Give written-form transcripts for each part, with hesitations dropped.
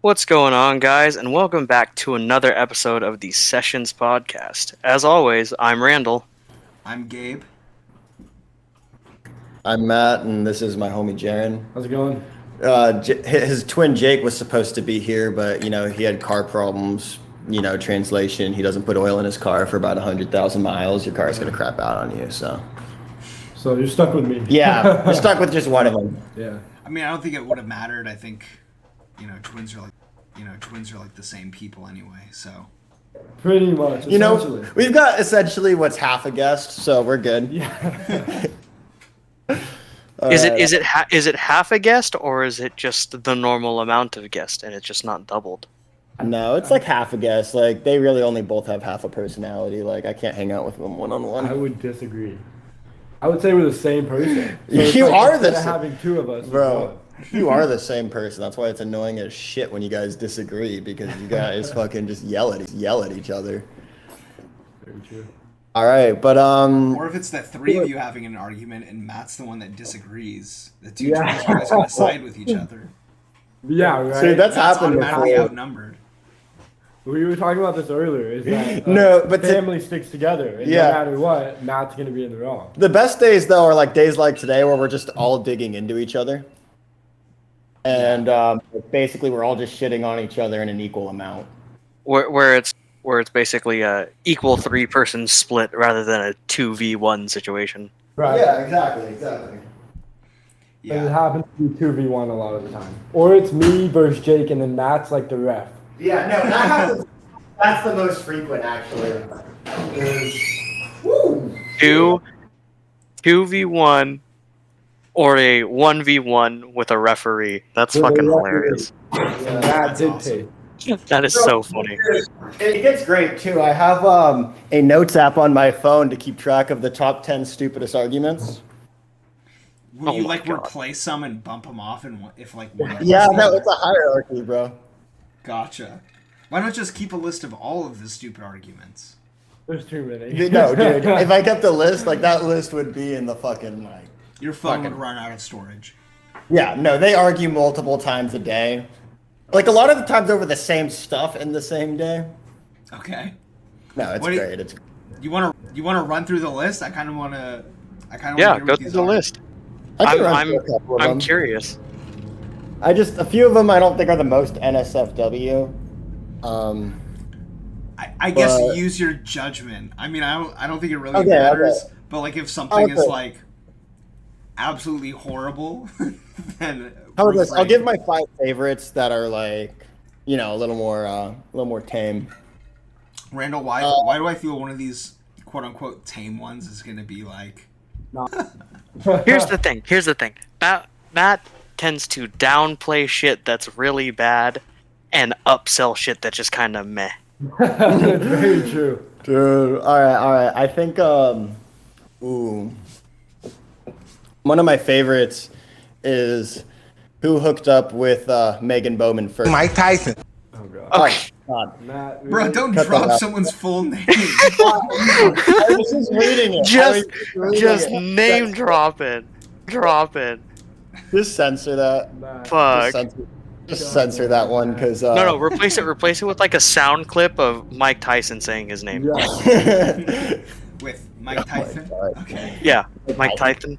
What's going on, guys, and welcome back to another episode of the Sessions Podcast. As always, I'm Randall. I'm Gabe. I'm Matt, and this is my homie Jaren. How's it going? His twin Jake was supposed to be here, but he had car problems. Translation: he doesn't put oil in his car for about 100,000 miles. Your car is gonna crap out on you. So you're stuck with me. yeah, we're stuck with just one of them. Yeah. I mean, I don't think it would have mattered. I think, twins are like the same people anyway. So Pretty much. Essentially. We've got essentially what's half a guest, so we're good. Yeah. Is it half a guest, or is it just the normal amount of guest and it's just not doubled? No, it's like half a guest. Like they really only both have half a personality. Like I can't hang out with them one-on-one. I would disagree. I would say we're the same person. So You are the instead of same- having two of us, Bro, you are the same person. That's why it's annoying as shit when you guys disagree, because you guys fucking just yell at each other. Very true. All right, but or if it's the three of you having an argument and Matt's the one that disagrees, the two twins are just gonna side with each other. Yeah, right. See, that's That's happened automatically before. outnumbered. We were talking about this earlier. Is that No, but family sticks together, and Yeah. no matter what, Matt's gonna be in the wrong. The best days though are like days like today where we're just all digging into each other, and basically we're all just shitting on each other in an equal amount. Where it's basically a equal 3-person split rather than a 2v1 situation. Right. exactly. But it Yeah. happens to be 2v1 a lot of the time. Or it's me versus Jake, and then Matt's like the ref. Yeah, no, that happens. That's the most frequent actually. Woo! 2v1 or a 1v1 with a referee. That's fucking hilarious. And Matt That's did awesome. take. That is so funny. It gets great too. I have a notes app on my phone to keep track of the top 10 stupidest arguments. Will Oh you my like God. replace some and bump them off, and if like one? Yeah, goes no, the it's a hierarchy, bro. Gotcha. Why not just keep a list of all of the stupid arguments? There's too many. No, dude. If I kept a list, like that list would be in the fucking like. Your phone Fucking- would run out of storage. Yeah, no, they argue multiple times a day. Like a lot of the times over the same stuff in the same day. Okay. No, it's What do you- great. It's You wanna run through the list? I kind of wanna. Yeah, go through the list. I can run I'm through a couple of I'm them. curious. A few of them I don't think are the most NSFW. I guess But- use your judgment. I mean, I don't think it really Okay, matters. okay. But like, if something is Okay. like absolutely horrible, then How about this? I'll refrain. give my 5 favorites that are like, a little more tame. Randall. Why do I feel one of these quote unquote tame ones is gonna be like? Here's the thing. Matt tends to downplay shit that's really bad and upsell shit that's just kind of meh. That's very true. Dude, all right. I think one of my favorites is who hooked up with Megan Bowman first. Mike Tyson. Oh god. Okay. God. Matt, Bro, really? don't Cut that drop out. someone's full name. I was just reading it. Just name dropping. Just censor that. Matt. Fuck. Just censor that one because No, replace it with like a sound clip of Mike Tyson saying his name. Yeah. With Mike Tyson. God. Okay. Yeah, Mike Tyson.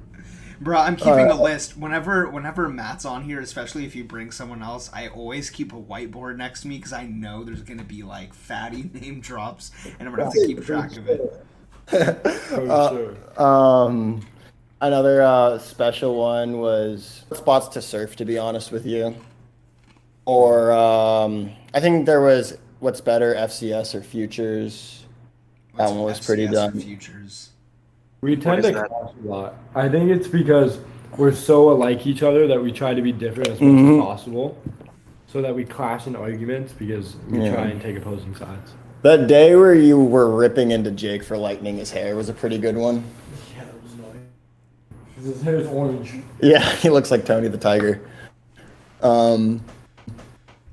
Bro, I'm keeping a list. Whenever Matt's on here, especially if you bring someone else, I always keep a whiteboard next to me because I know there's gonna be like fatty name drops, and I'm gonna have to keep track of it. For sure. Another special one was spots to surf. To be honest with you, or I think there was what's better, FCS or futures. That one was pretty FCS dumb. Futures. We tend is to that? clash a lot. I think it's because we're so alike each other that we try to be different as much Mhm. as possible, so that we clash in arguments because we Yeah. try and take opposing sides. That day where you were ripping into Jake for lightening his hair was a pretty good one. Yeah, that was annoying. His hair's orange. Yeah, he looks like Tony the Tiger.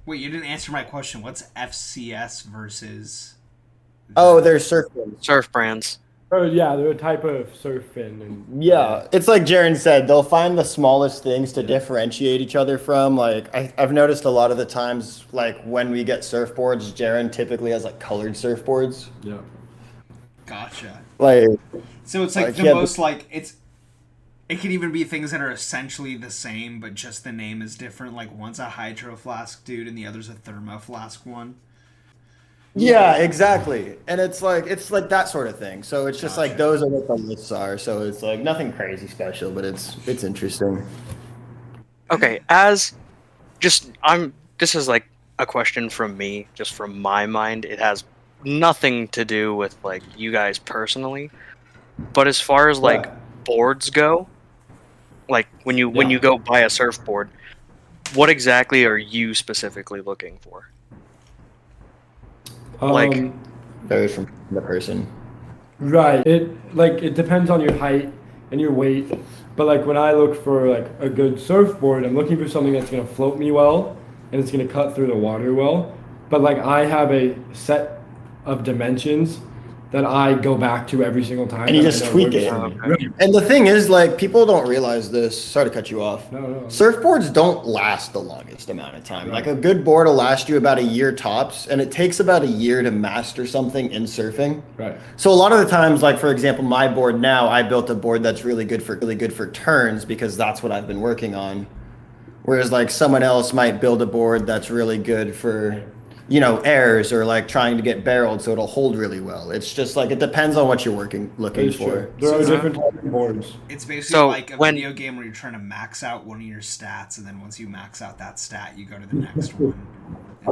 Wait, you didn't answer my question. What's FCS versus? Oh, there's surf ones. Surf brands. Oh yeah, they're a type of surf fin, and Yeah, it's like Jaren said, they'll find the smallest things to differentiate each other from. Like I've noticed a lot of the times, like when we get surfboards, Jaren typically has like colored surfboards. yeah. Gotcha. Like So it's like Like, the yeah, most like it could even be things that are essentially the same, but just the name is different. Like one's a hydro flask dude, and the other's a thermo flask one. yeah, exactly. And it's like that sort of thing. So it's just like Gotcha. those are what the lists are. So it's like nothing crazy special, but it's interesting. Okay, this is like a question from me, just from my mind. It has nothing to do with like you guys personally. But as far as like Yeah. boards go, like when you Yeah. go buy a surfboard, what exactly are you specifically looking for? Like- Varies from the person. Right. It depends on your height and your weight. But like when I look for like a good surfboard, I'm looking for something that's gonna float me well and it's gonna cut through the water well. But like I have a set of dimensions that I go back to every single time. And you that I just know tweak works it. for me. Okay. Right. And the thing is, like, people don't realize this. Sorry to cut you off. No. Surfboards don't last the longest amount of time. Like a good board will last you about a year tops, and it takes about a year to master something in surfing. Right. So a lot of the times, like for example, my board now, I built a board that's really good for turns because that's what I've been working on. Whereas like someone else might build a board that's really good for, you know, airs or like trying to get barreled so it'll hold really well. It's just like it depends on what you're looking It's for. true. There are different types of boards. It's basically So, like a when- video game where you're trying to max out one of your stats, and then once you max out that stat, you go to the next one.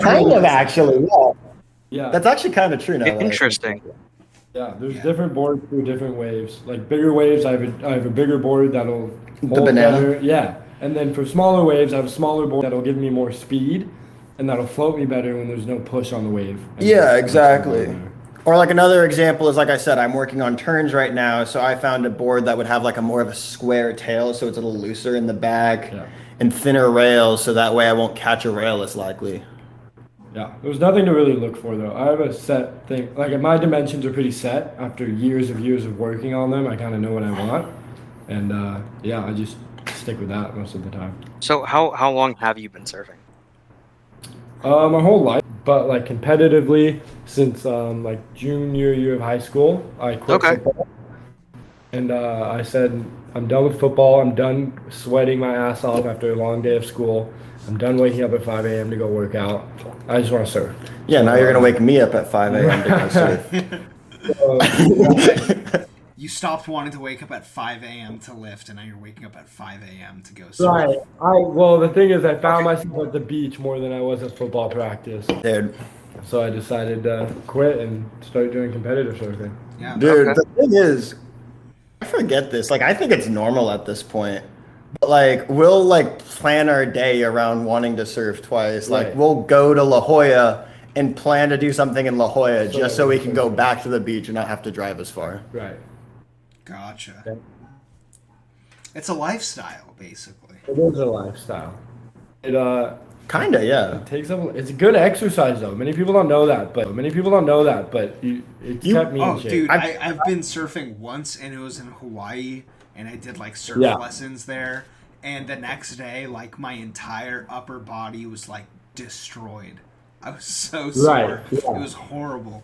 Kind of actually, yeah. Yeah. That's actually kind of true now. that I think Interesting. about it. Yeah, there's Yeah. different boards for different waves. Like bigger waves, I have a bigger board that'll hold banana? better. Yeah, and then for smaller waves, I have a smaller board that'll give me more speed, and that'll float me better when there's no push on the wave. And Yeah, that's exactly. better. Or like another example is like I said, I'm working on turns right now, so I found a board that would have like a more of a square tail, so it's a little looser in the back, Yeah. and thinner rails, so that way I won't catch a rail as likely. Yeah, there's nothing to really look for though. I have a set thing. Like my dimensions are pretty set. After years of working on them, I kind of know what I want, and yeah, I just stick with that most of the time. So how long have you been surfing? My whole life, but like competitively since like junior year of high school, I quit Okay. football, and I said I'm done with football. I'm done sweating my ass off after a long day of school. I'm done waking up at 5 a.m. to go work out. I just want to surf. Yeah, now you're gonna wake me up at 5 a.m. to go surf. You stopped wanting to wake up at 5 a.m. to lift, and now you're waking up at 5 a.m. to go surf. Right. Well, the thing is, I found myself at the beach more than I was at football practice. Dude, So I decided to quit and start doing competitive surfing. Yeah. dude, Okay. the thing is, I forget this. Like, I think it's normal at this point. But like, we'll like plan our day around wanting to surf twice. Like, Right. we'll go to La Jolla and plan to do something in La Jolla just so we can go So- back to the beach and not have to drive as far. Right. Gotcha. Yeah. It's a lifestyle, basically. It is a lifestyle. It Kinda, yeah. takes up. It's a good exercise though. Many people don't know that, but it kept me Oh, in shape. dude, I've been surfing once, and it was in Hawaii, and I did like surf Yeah. lessons there. And the next day, like my entire upper body was like destroyed. I was so sore. Right, yeah. It was horrible.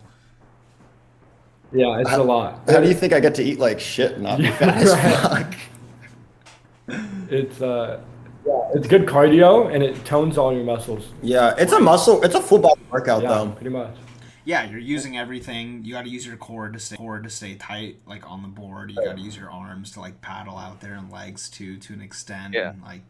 Yeah, it's a lot. How do you think I get to eat like shit and not be fat as Right. fuck? It's it's good cardio and it tones all your muscles. Yeah, it's a full body workout Yeah, though. pretty much. Yeah, you're using everything. You got to use your core to stay tight, like on the board. You got to use your arms to like paddle out there, and legs too, to an extent. Yeah. And, like,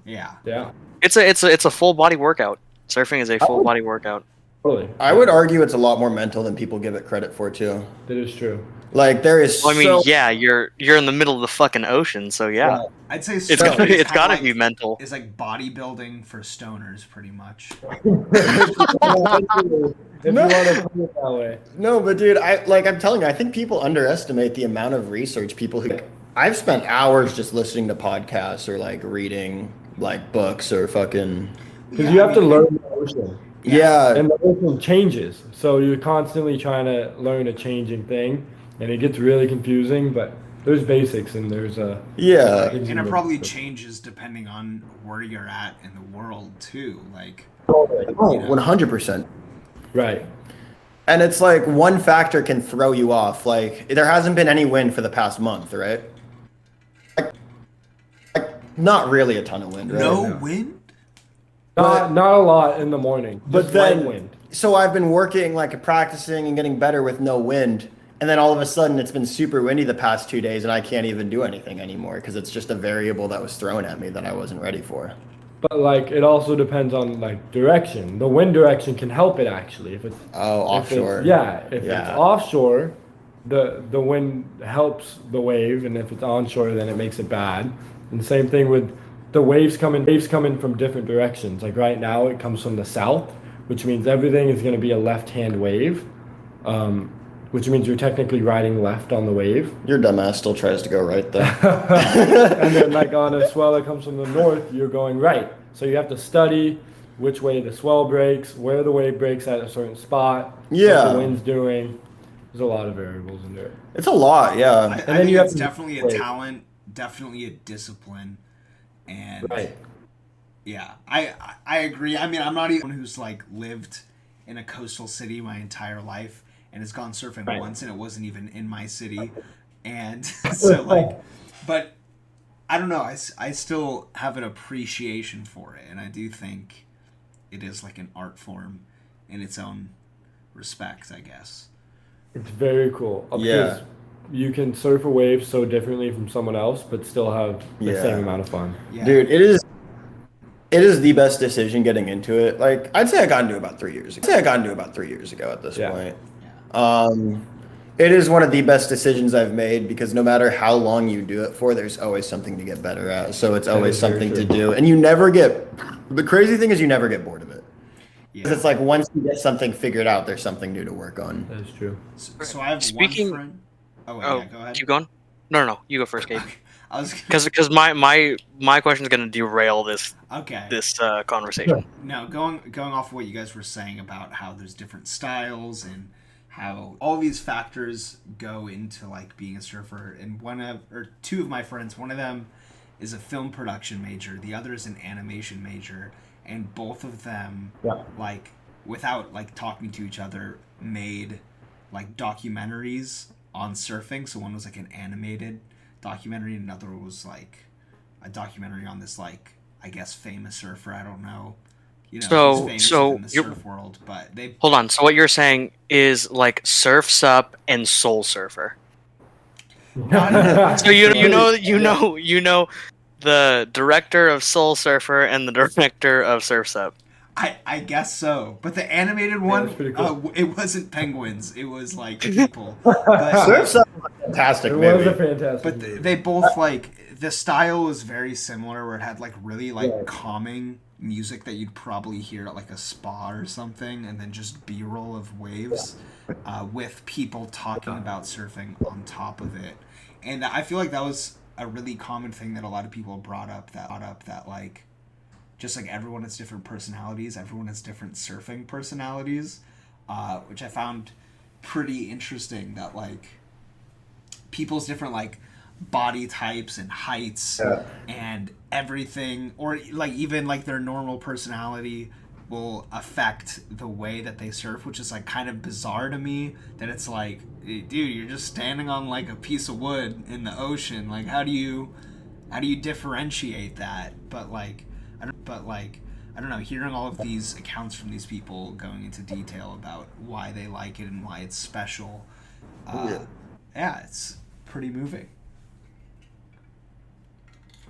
yeah. Yeah, It's a full body workout. Surfing is a full body workout. totally. I would argue it's a lot more mental than people give it credit for too. That is true. Like there is Well, I mean, so yeah, you're in the middle of the fucking ocean, so yeah, I'd say it's surfing gotta, is it's kinda gotta like, be mental. It's like bodybuilding for stoners, pretty much. If you want to put it that way. No, but dude, I'm telling you, I think people underestimate the amount of research people who I've spent hours just listening to podcasts or like reading like books or fucking Because you have to learn the ocean. yeah. And the ocean changes. So you're constantly trying to learn a changing thing. and it gets really confusing. But there's basics and there's Yeah. things And you it can probably look for. changes depending on where you're at in the world too. Like, Oh, 100%. Right. And it's like one factor can throw you off. Like there hasn't been any wind for the past month, right? Like not really a ton of wind, right? no wind. Not a lot in the morning. But Just light then, wind. so I've been working, like practicing and getting better with no wind. And then all of a sudden it's been super windy the past 2 days and I can't even do anything anymore because it's just a variable that was thrown at me that I wasn't ready for. But like it also depends on like direction. The wind direction can help it actually. If it's Oh, if it's- offshore. if it's Yeah. offshore, the wind helps the wave, and if it's onshore, then it makes it bad. And the same thing with the waves coming from different directions. Like right now, it comes from the south, which means everything is going to be a left-hand wave, which means you're technically riding left on the wave. Your dumbass still tries to go right though. And then like on a swell that comes from the north, you're going right. So you have to study which way the swell breaks, where the wave breaks at a certain spot, what Yeah. the wind's doing. There's a lot of variables in there. It's a lot, yeah. I then think you have it's to definitely a wait. talent, definitely a discipline, and Right. yeah, I agree. I mean, I'm not even one who's like lived in a coastal city my entire life and has gone surfing Right. once, and it wasn't even in my city, and so like, but I don't know. I still have an appreciation for it, and I do think it is like an art form in its own respect, I guess. It's very cool. Yeah. Because you can surf a wave so differently from someone else, but still have the Yeah. same amount of fun. Yeah. Dude, it is the best decision getting into it. Like I'd say I got into it about 3 years ago at this Yeah. point. It is one of the best decisions I've made because no matter how long you do it for, there's always something to get better at. So it's always is very something to true. do. And you never get, the crazy thing is you never get bored of it. Yeah. 'Cause it's like once you get something figured out, there's something new to work on. That is true. So I have Speaking- one friend. Oh wait, Oh, yeah, go ahead. keep going. No, you go first, Gabe. I was Because my question is gonna derail this okay. conversation. No, going off of what you guys were saying about how there's different styles and how all these factors go into like being a surfer. And two of my friends, one of them is a film production major, the other is an animation major, and both of them like without like talking to each other made like documentaries on surfing. So one was like an animated documentary, and another was like a documentary on this like I guess famous surfer. I don't know. You know, So- he's famous so in the you're- surf world, but they Hold on. So what you're saying is like Surf's Up and Soul Surfer. So you know the director of Soul Surfer and the director of Surf's Up. I guess so. But the animated one, that's pretty cool. it wasn't penguins. It was like people. But, Surf's Up is a fantastic It movie. was a fantastic but movie. they both like the style was very similar, where it had like really like Yeah. calming music that you'd probably hear at like a spa or something, and then just B-roll of waves with people talking about surfing on top of it. And I feel like that was a really common thing that a lot of people brought up that like just like everyone has different personalities, everyone has different surfing personalities, which I found pretty interesting, that like people's different like body types and heights and everything, or like even like their normal personality will affect the way that they surf, which is like kind of bizarre to me, that it's like, dude, you're just standing on like a piece of wood in the ocean, like how do you differentiate that? But I don't know, hearing all of these accounts from these people going into detail about why they like it and why it's special, yeah, it's pretty moving.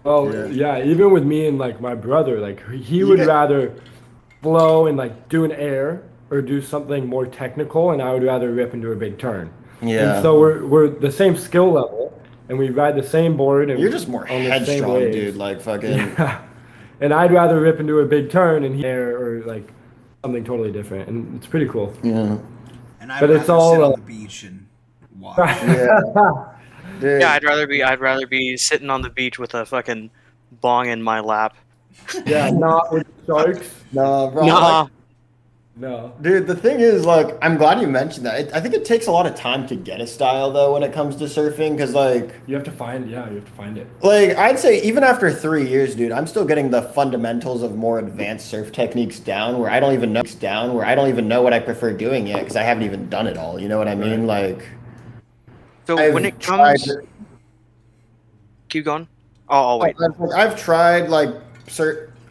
Oh yeah, even with me and like my brother, like he would rather flow and like do an air or do something more technical, and I would rather rip into a big turn. Yeah. And so we're the same skill level, and we ride the same board. And You're just more on the same headstrong, waves. dude. Like fucking. And I'd rather rip into a big turn and he air or like something totally different, and it's pretty cool. Yeah. And I'd But rather it's all, sit on uh, the beach and watch. Yeah. Dude. Yeah, I'd rather be sitting on the beach with a fucking bong in my lap. Yeah, not with sharks. No, bro. Nuh-uh. No. Dude, the thing is, like, I'm glad you mentioned that. I think it takes a lot of time to get a style, though, when it comes to surfing, because, You have to find it. I'd say even after 3 years, dude, I'm still getting the fundamentals of more advanced surf techniques down, where I don't even know what I prefer doing yet, because I haven't even done it all. You know what I mean? Like, So I've when it tried- comes, keep going. I'll wait. I've tried like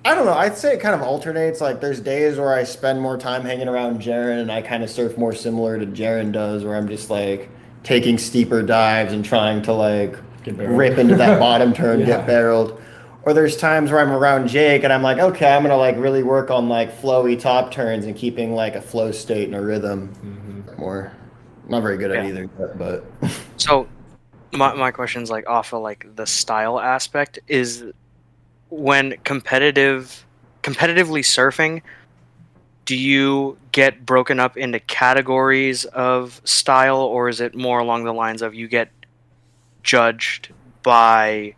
I don't know. I'd say it kind of alternates. Like there's days where I spend more time hanging around Jaren and I kind of surf more similar to Jaren does, where I'm just like taking steeper dives and trying to like Get barreled. rip into that bottom turn, Yeah. get barreled. Or there's times where I'm around Jake and I'm like, okay, I'm gonna like really work on like flowy top turns and keeping like a flow state and a rhythm more. I'm not very good at Yeah. either, but So my question's like off of like the style aspect is when competitively surfing, do you get broken up into categories of style, or is it more along the lines of you get judged by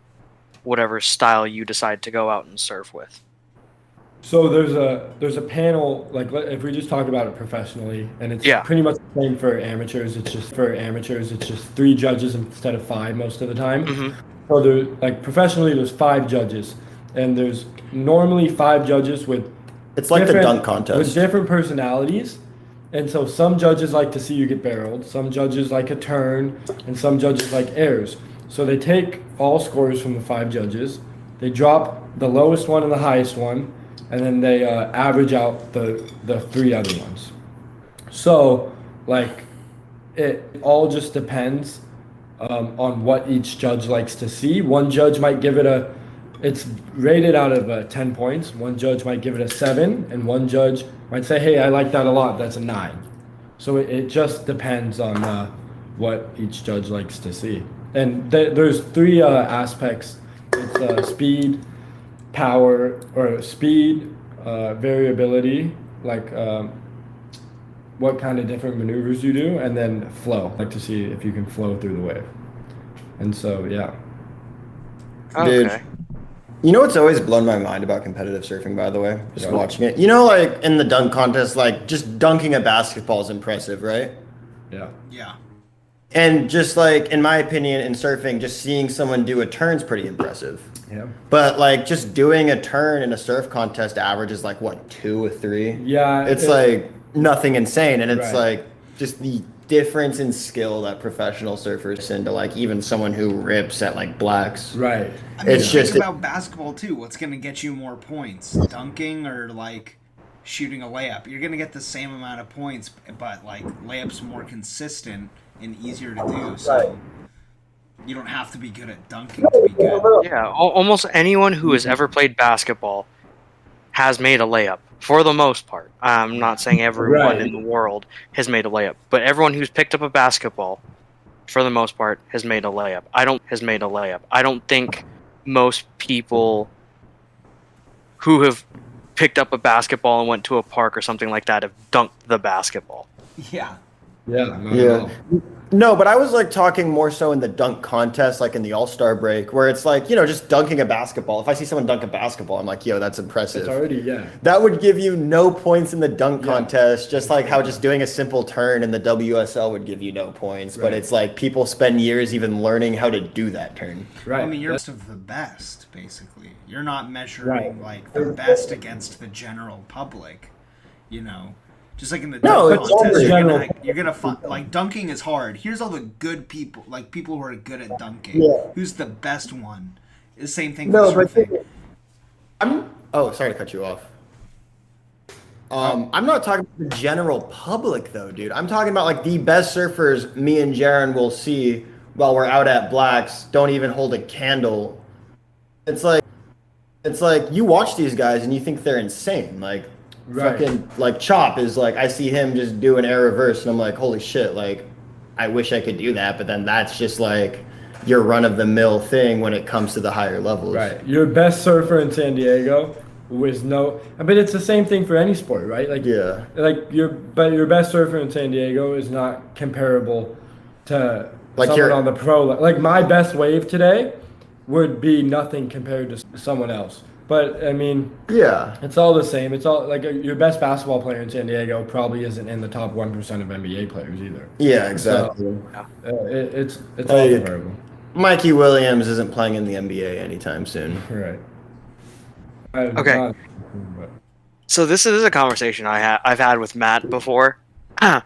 whatever style you decide to go out and surf with? So there's a panel, like if we just talk about it professionally, and it's Yeah. pretty much the same for amateurs. It's just 3 judges instead of 5 most of the time. Mm-hmm. So there, like professionally, there's 5 judges, and there's normally 5 judges with it's like the different- dunk contest. with different personalities. And so some judges like to see you get barreled, some judges like a turn, and some judges like airs. So they take all scores from the 5 judges, they drop the lowest one and the highest one, and then they average out the 3 other ones. So like it all just depends on what each judge likes to see. One judge might give it it's rated out of 10 points. One judge might give it a 7, and one judge might say, hey, I like that a lot, that's a 9. So it just depends on what each judge likes to see. And there's 3 aspects. It's speed, power, or speed, variability, like what kind of different maneuvers you do, and then flow. I like to see if you can flow through the wave. And so, yeah. Dude. Okay. You know what's always blown my mind about competitive surfing, by the way? Just Yeah. watching it. You know, like in the dunk contest, like just dunking a basketball is impressive, right? Yeah. Yeah. And just like, in my opinion, in surfing, just seeing someone do a turn's pretty impressive. Yeah. But like just doing a turn in a surf contest averages like what, 2 or 3? Yeah. It's like nothing insane. And it's Right. like just the difference in skill that professional surfers into like even someone who rips at like blacks. Right. I mean, It's think just- about basketball too. What's going to get you more points? Dunking or like shooting a layup? You're going to get the same amount of points, but like layups more consistent and easier to do. So you don't have to be good at dunking to be good. Yeah, almost anyone who has ever played basketball has made a layup for the most part. I'm not saying everyone Right. in the world has made a layup, but everyone who's picked up a basketball, for the most part, has made a layup. I don't think most people who have picked up a basketball and went to a park or something like that have dunked the basketball. Yeah. Yeah. Not at Yeah. all. No, but I was like talking more so in the dunk contest, like in the All-Star break, where it's like, you know, just dunking a basketball. If I see someone dunk a basketball, I'm like, yo, that's impressive. It's already, yeah. That would give you no points in the dunk Yeah. contest, just like how just doing a simple turn in the WSL would give you no points. But Right. it's like people spend years even learning how to do that turn. Right. I mean, you're best of the best, basically. You're not measuring Right. like the best against the general public, you know. Just like in the No, dunk it's contest, always you're gonna find like dunking is hard. Here's all the good people, like people who are good at dunking. Yeah. Who's the best one? The same thing No, for but surfing. Oh, sorry to cut you off. I'm not talking about the general public though, dude. I'm talking about like the best surfers me and Jaren will see while we're out at Blacks don't even hold a candle. It's like you watch these guys and you think they're insane. Like Right. fucking like Chop is like I see him just do an air reverse and I'm like, holy shit, like I wish I could do that, but then that's just like your run of the mill thing when it comes to the higher levels. Right. Your best surfer in San Diego was no, but it's the same thing for any sport, right? Like, Yeah. like your best surfer in San Diego is not comparable to Like someone your- on the pro. Like my best wave today would be nothing compared to someone else. But I mean, Yeah. it's all the same. It's all like your best basketball player in San Diego probably isn't in the top 1% of NBA players either. Yeah, exactly. It's all Like, comparable. Mikey Williams isn't playing in the NBA anytime soon. Right. Okay. So this is a conversation I've had with Matt before, and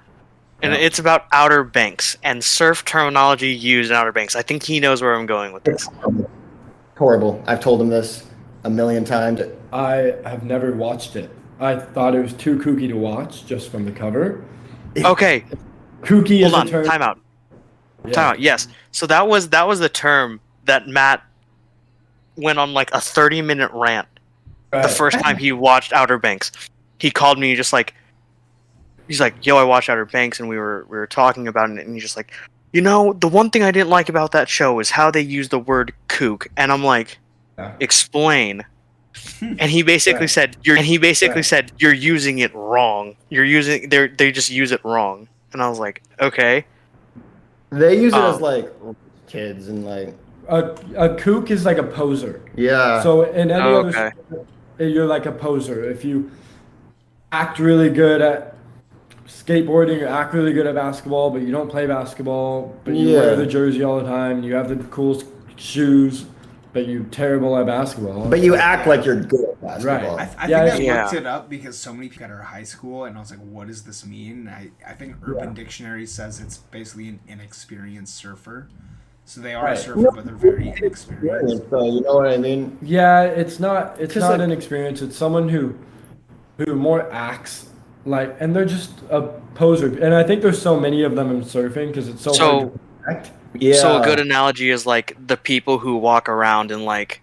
it's about Outer Banks and surf terminology used in Outer Banks. I think he knows where I'm going with this. Horrible. I've told him this a million times. I have never watched it. I thought it was too kooky to watch just from the cover. Okay, Kooky is hold on. a term. Time out. Yeah. Time out. Yes. So that was the term that Matt went on like a 30-minute rant Right. the first time he watched Outer Banks. He called me he's like, "Yo, I watched Outer Banks and we were talking about it," and he's just like, "You know, the one thing I didn't like about that show is how they use the word kook." And I'm like, Yeah. "Explain." And he basically Right. said you're using it wrong. They just use it wrong. And I was like, "Okay." They use it as Oh. like kids and like A kook is like a poser. yeah. So in any Oh, other okay. sport, you're like a poser. If you act really good at skateboarding, you act really good at basketball, but you don't play basketball, but you Yeah. wear the jersey all the time, you have the cool shoes, but you're terrible at basketball. But you act like you're good at basketball. Right. I Yeah, think I yeah. looked it up because so many people at our high school, and I was like, "What does this mean?" And I think Urban Dictionary says it's basically an inexperienced surfer. So they are a Right. surfer, but they're very inexperienced. So you know what I mean? Yeah, it's not Just not like- an experience. It's someone who more acts like, and they're just a poser. And I think there's so many of them in surfing because it's so So- hard to protect. Yeah. So a good analogy is like the people who walk around in like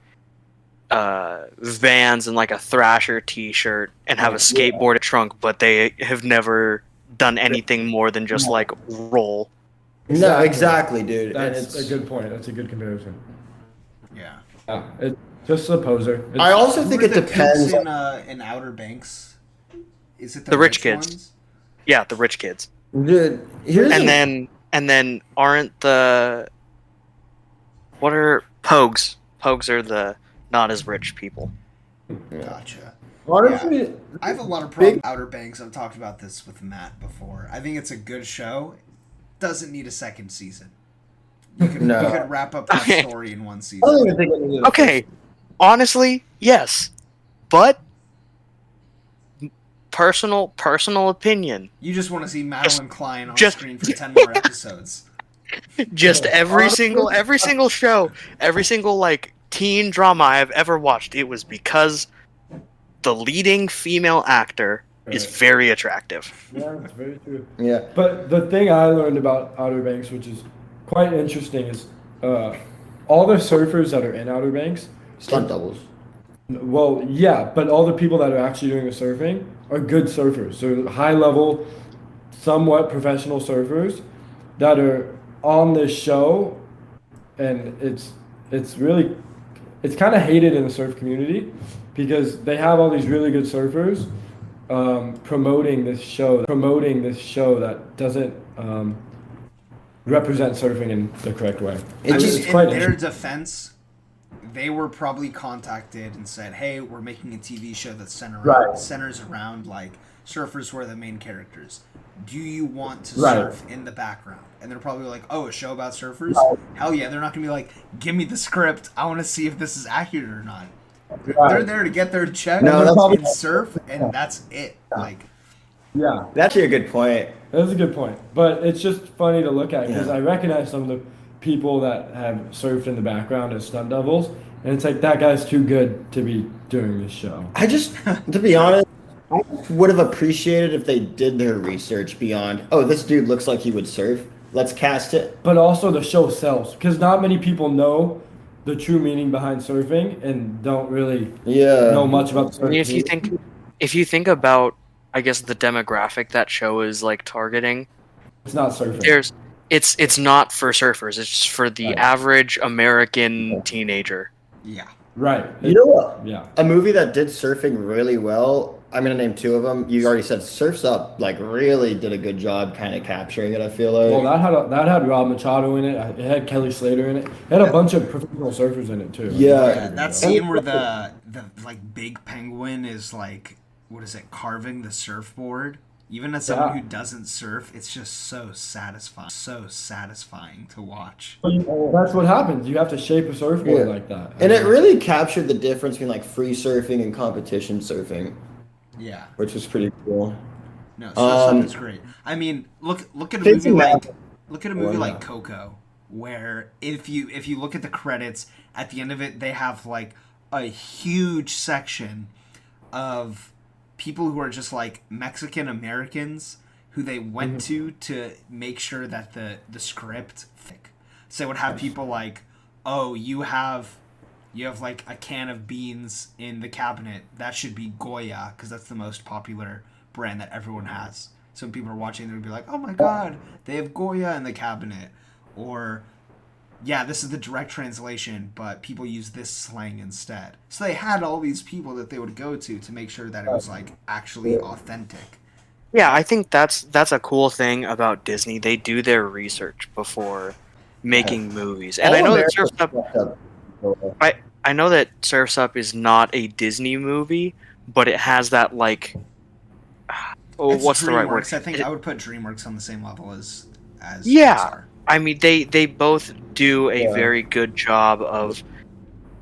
Vans and like a Thrasher t-shirt and have a skateboard trunk, but they have never done anything more than just like roll. No, exactly, dude. And That's it's, a good point. That's a good comparison. Yeah. Yeah, it's just a poser. It's, I also Who think are it the depends. kooks in Outer Banks? Is it The rich kids. ones? Yeah, the rich kids. Dude, here's And then aren't the what are Pogues? Pogues are the not as rich people. Gotcha. honestly, I have a lot of problems with Outer Banks. I've talked about this with Matt before. I think it's a good show. Doesn't need a second season. You could, No. you could wrap up that Okay. story in one I don't season. even think it needed a Okay, honestly, yes, but personal opinion. You just want to see Madeline Klein on just- screen for 10 more episodes. Just every single show, every single like teen drama I've ever watched, it was because the leading female actor is Right. very attractive. yeah, it's very true. Yeah. But the thing I learned about Outer Banks, which is quite interesting, is all the surfers that are in Outer Banks. Stunt doubles. Well, yeah, but all the people that are actually doing the surfing are good surfers. So high level, somewhat professional surfers that are on this show, and it's really kind of hated in the surf community because they have all these really good surfers promoting this show that doesn't represent surfing in the correct way. It just- It's quite In their interesting. defense, they were probably contacted and said, "Hey, we're making a TV show that Right. centers around like surfers who are the main characters. Do you want to Right. surf in the background?" And they're probably like, "Oh, a show about surfers? Hell yeah!" They're not gonna be like, "Give me the script. I want to see if this is accurate or not." They're there to get their check No, that's- and surf, and that's it. Like, Yeah. That's actually a good point. That's a good point, but it's just funny to look at because Yeah. I recognize some of the people that have surfed in the background as stunt doubles, and it's like that guy's too good to be doing this show. I just, to be honest, I would have appreciated if they did their research beyond, oh, this dude looks like he would surf. Let's cast it. But also the show sells because not many people know the true meaning behind surfing and don't really Yeah. know much about I mean, surfing. if you think about, I guess the demographic that show is like targeting, It's not surfing. it's not for surfers. It's just for the Right. average American teenager. yeah. Right. You know what? Yeah. A movie that did surfing really well I'm gonna name two of them. You already said Surfs Up, like really did a good job kind of capturing it. I feel like. Well, that had Rob Machado in it. It had Kelly Slater in it. It had a bunch of professional surfers in it too. Yeah. Yeah, that scene where the like big penguin is like, what is it, carving the surfboard. Even as someone who doesn't surf, it's just so satisfying to watch. That's what happens. You have to shape a surfboard Yeah. like that. And it really captured the difference between like free surfing and competition surfing, Yeah, which was pretty cool. no, surf is great. I mean, look at a movie Facing like that- like Coco, where if you look at the credits at the end of it, they have like a huge section of people who are just like Mexican Americans who they went to make sure that the script so it would have people like, oh, you have like a can of beans in the cabinet, that should be Goya because that's the most popular brand that everyone has. So when people are watching, they would be like, oh my god, they have Goya in the cabinet. Or yeah, this is the direct translation, but people use this slang instead. So they had all these people that they would go to make sure that it was like actually authentic. Yeah, I think that's a cool thing about Disney. They do their research before making movies. And All I know that America Surf's Up fucked up. I know that Surf's Up is not a Disney movie, but it has that like It's what's the right word? DreamWorks. I think I would put DreamWorks on the same level as Yeah. Pixar. I mean, they both do a Yeah. very good job of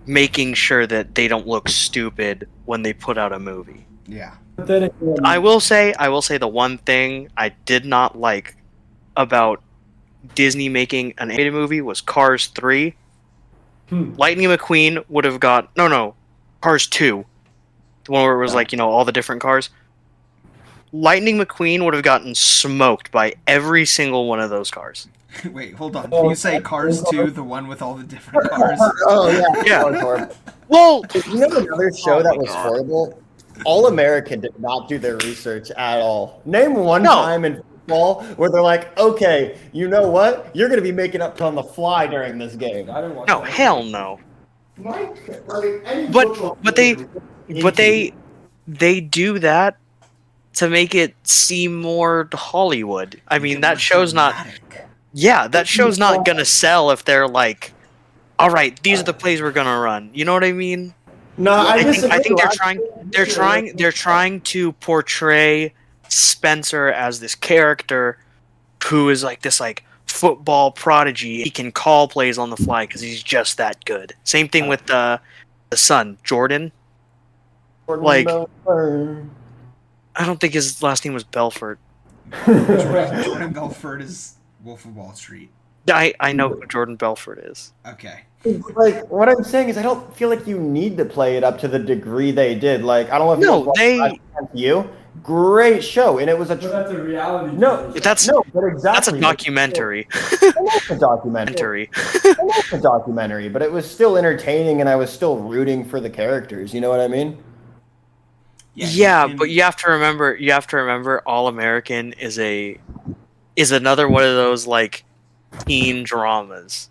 making sure that they don't look stupid when they put out a movie. Yeah. But then again, I will say the one thing I did not like about Disney making an animated movie was Cars 3. Lightning McQueen would have got Cars 2. The one where it was like, all the different cars. Lightning McQueen would have gotten smoked by every single one of those cars. Wait, hold on. Did you say Cars 2, the one with all the different cars? Oh yeah, Yeah. that was horrible. Well, You know another show Oh that my was God. horrible? All American did not do their research at all. Name one No. time in football where they're like, okay, you know what? You're going to be making up on the fly during this game. I didn't watch no, that. hell no. But But they do that to make it seem more Hollywood. I mean, that show's not. Dramatic. Yeah, that show's not gonna sell if they're like, all right, these are the plays we're gonna run. You know what I mean? No, I think disagree. they're trying to portray Spencer as this character who is like this like football prodigy. He can call plays on the fly because he's just that good. Same thing with the son, Jordan. like- I don't think his last name was Belfort. Jordan Belfort is Wolf of Wall Street. I know who Jordan Belfort is. Okay. Like what I'm saying is, I don't feel like you need to play it up to the degree they did. Like I don't know if No, you watched they- Last Chance You. Great show, and it was a But that's a reality. No, TV. That's no, but exactly that's a documentary. It's a documentary. It's a documentary, but it was still entertaining, and I was still rooting for the characters. You know what I mean? Yeah, and- but you have to remember All American is another one of those like teen dramas.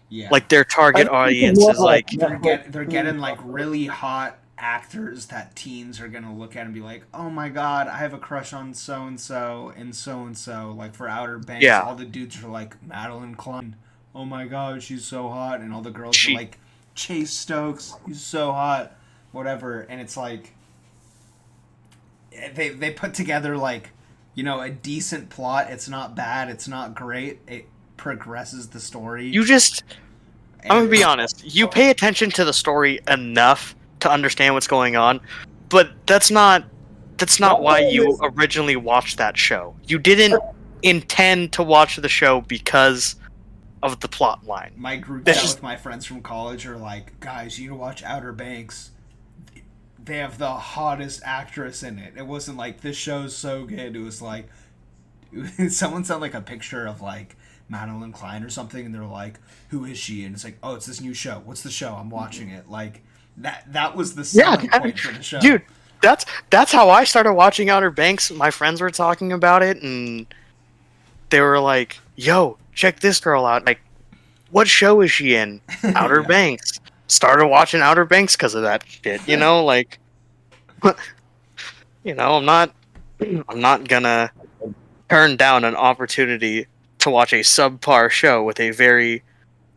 yeah. Like their target audience is like they're getting like really hot actors that teens are gonna look at and be like, oh my god, I have a crush on so and so and so and so. Like for Outer Banks, Yeah. all the dudes are like Madeline Klein. Oh my god, she's so hot, and all the girls She- are like Chase Stokes, he's so hot, whatever. And it's like they put together like, a decent plot. It's not bad. It's not great. It progresses the story. you just I'm gonna be honest, you pay attention to the story enough to understand what's going on, but that's not why you originally watched that show. You didn't intend to watch the show because of the plot line. My group That's chat just- with my friends from college are like, guys, you need to watch Outer Banks. They have the hottest actress in it. It wasn't like this show's so good. It was like someone sent like a picture of like Madeline Klein or something, and they're like, "Who is she?" And it's like, "Oh, it's this new show. What's the show? I'm watching it." Like that was the selling point for the show. Dude, that's how I started watching Outer Banks. My friends were talking about it, and they were like, "Yo, check this girl out!" Like, what show is she in? Outer Yeah. Banks. Started watching Outer Banks because of that shit. Like, I'm not gonna turn down an opportunity to watch a subpar show with a very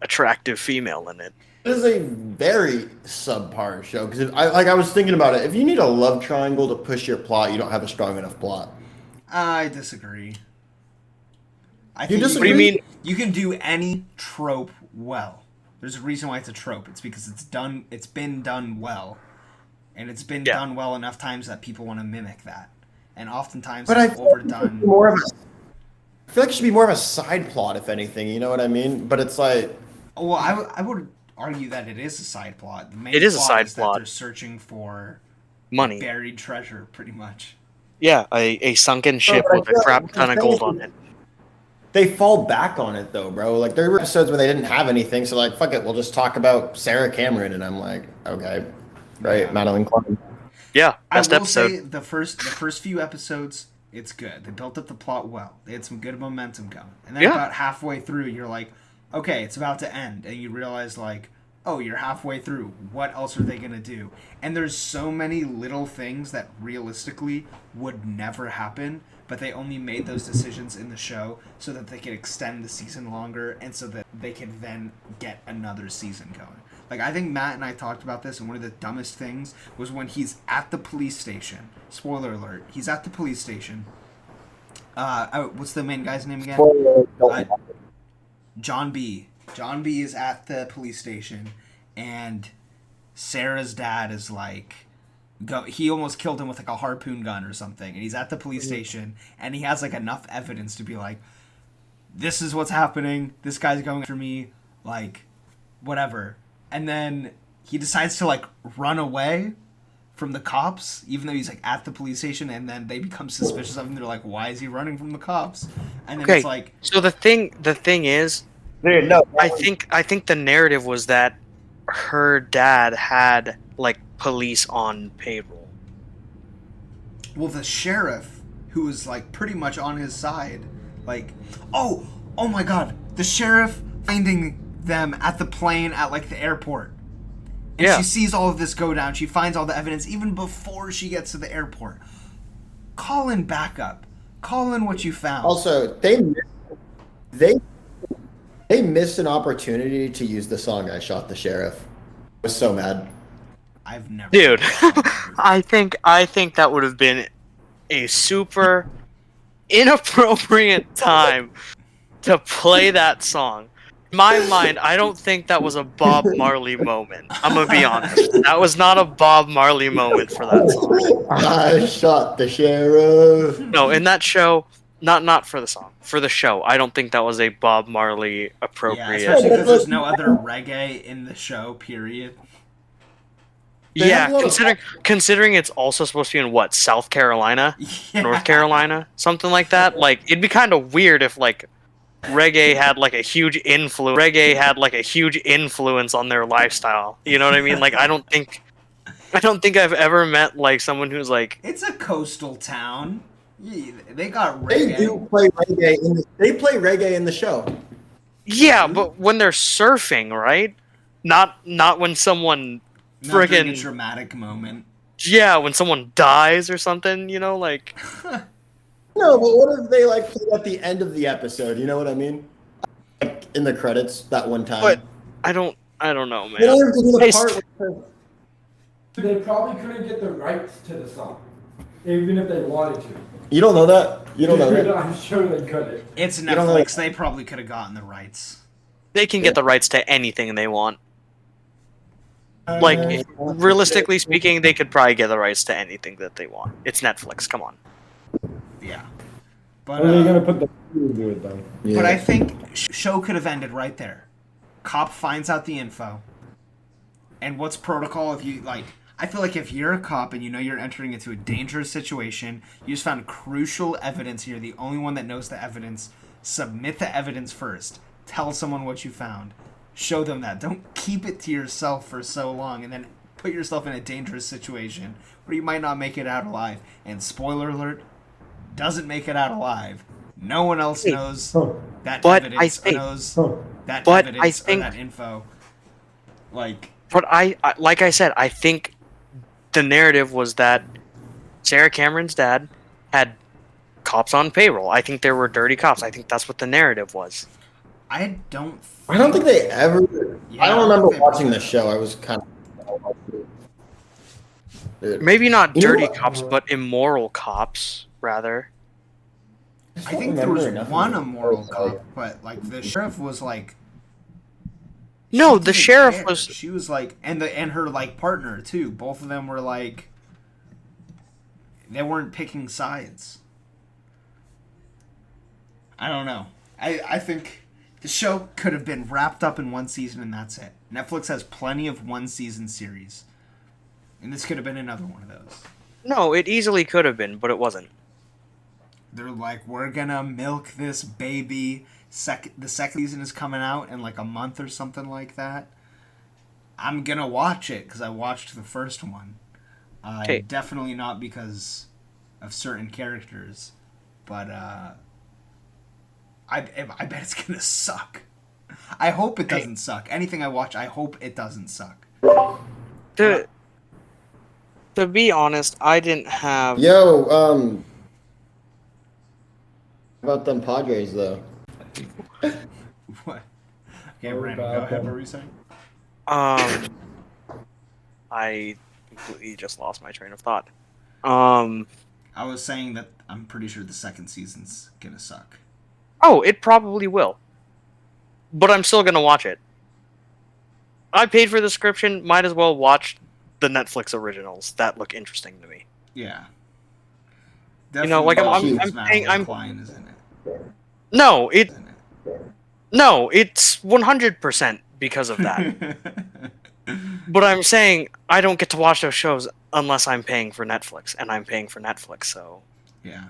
attractive female in it. It is a very subpar show because I was thinking about it. If you need a love triangle to push your plot, you don't have a strong enough plot. I disagree. I You think disagree? What do you mean? You can do any trope well. There's a reason why it's a trope. It's because it's been done well. And it's been done well enough times that people want to mimic that. And oftentimes But I it's feel like overdone. I feel like it should be more of a side plot, if anything. You know what I mean? But it's like, Well, I would argue that it is a side plot. The main It is a plot side is plot. that they're searching for Money. buried treasure, pretty much. Yeah, a sunken ship but I with a feel crap like ton of the gold thing on is- it. they fall back on it though, bro. Like there were episodes where they didn't have anything, so like, fuck it, we'll just talk about Sarah Cameron, and I'm like, okay, right, Yeah. Madeline Klein. Yeah, I best will episode. say the first few episodes, it's good. They built up the plot well. They had some good momentum going. And then Yeah. about halfway through, you're like, okay, it's about to end, and you realize like, oh, you're halfway through. What else are they gonna do? And there's so many little things that realistically would never happen, but they only made those decisions in the show so that they could extend the season longer and so that they could then get another season going. Like, I think Matt and I talked about this, and one of the dumbest things was when he's at the police station. Spoiler alert, he's at the police station. What's the main guy's name again? John B. John B is at the police station, and Sarah's dad is like, he almost killed him with like a harpoon gun or something, and he's at the police station, and he has like enough evidence to be like, this is what's happening, this guy's going after me, like, whatever. And then he decides to like run away from the cops, even though he's like at the police station, and then they become suspicious of him. They're like, why is he running from the cops? And then Okay, it's like, so the thing is, Dude, no, I think the narrative was that her dad had like police on payroll. well, the sheriff, who was like pretty much on his side, like, oh my god, the sheriff finding them at the plane at like the airport. And Yeah. she sees all of this go down. She finds all the evidence even before she gets to the airport. Call in backup. Call in what you found. Also, they missed an opportunity to use the song "I Shot the Sheriff." I was so mad. I've never. Dude, I think that would have been a super inappropriate time to play that song. In my mind, I don't think that was a Bob Marley moment. I'm gonna be honest. That was not a Bob Marley moment for that song. I shot the sheriff. No, in that show, not for the song, for the show. I don't think that was a Bob Marley Yeah, appropriate. especially because there's no other reggae in the show. Period. They have a Yeah, lot of- considering it's also supposed to be in what, South Carolina, Yeah. North Carolina, something like that. Like it'd be kind of weird if like reggae had like a huge influence on their lifestyle. You know what I mean? Like I don't think I've ever met like someone who's like, It's a coastal town. Yeah, they got They reggae. do play reggae. They play reggae in the show. yeah, but when they're surfing, right? Not when someone Not during a friggin' dramatic moment. yeah, when someone dies or something, you know, like No, but what if they like played at the end of the episode? You know what I mean? Like in the credits that one time. but I don't know, They don't man. have to do the Hey, part where They probably couldn't get the rights to the song, even if they wanted to. you don't know that. You don't know that. I'm sure they couldn't. It's don't know- Netflix. They probably could have gotten the rights. They can get the rights to anything they want. Like realistically speaking, they could probably get the rights to anything that they want. It's Netflix, come on. Yeah. What are they But gonna put the into it though? Yeah. I think show could have ended right there. Cop finds out the info. And what's protocol if you like? I feel like if you're a cop and you know you're entering into a dangerous situation, you just found crucial evidence and you're the only one that knows the evidence, submit the evidence first. Tell someone what you found. Show them that. Don't keep it to yourself for so long and then put yourself in a dangerous situation where you might not make it out alive. And spoiler alert, doesn't make it out alive. No one else knows Oh, that But I evidence or think- knows oh. that But evidence I think- or that info. Like, But I like I said, I think the narrative was that Sarah Cameron's dad had cops on payroll. I think there were dirty cops. I think that's what the narrative was. I don't think they ever. Yeah, I don't I don't remember think they watching brought the it show. I was kind of. Dude. Maybe not You know dirty what? cops, but immoral cops, rather. I think there was one immoral cop, but like the sheriff was like. No, she the didn't sheriff care. was. She was like, and her like partner too. Both of them were like. They weren't picking sides. I don't know. I think the show could have been wrapped up in one season and that's it. Netflix has plenty of one season series. And this could have been another one of those. No, it easily could have been, but it wasn't. They're like, we're gonna milk this baby. The second season is coming out in like a month or something like that. I'm gonna watch it because I watched the first one. Okay. Definitely not because of certain characters, but I bet it's gonna suck. I hope it doesn't suck. Anything I watch, I hope it doesn't suck. To be honest, I didn't have. Yo, how about them Padres though? What? Okay, Oh, Brandon, bad go ahead. one. What were you saying? I completely just lost my train of thought. I was saying that I'm pretty sure the second season's gonna suck. Oh, it probably will. But I'm still gonna watch it. I paid for the subscription, might as well watch the Netflix originals. That look interesting to me. Yeah. You know, like, Definitely I'm Matt paying- I'm- Klein is in it. No, Isn't it? no, it's 100% because of that. But I'm saying I don't get to watch those shows unless I'm paying for Netflix, and I'm paying for Netflix, so Yeah.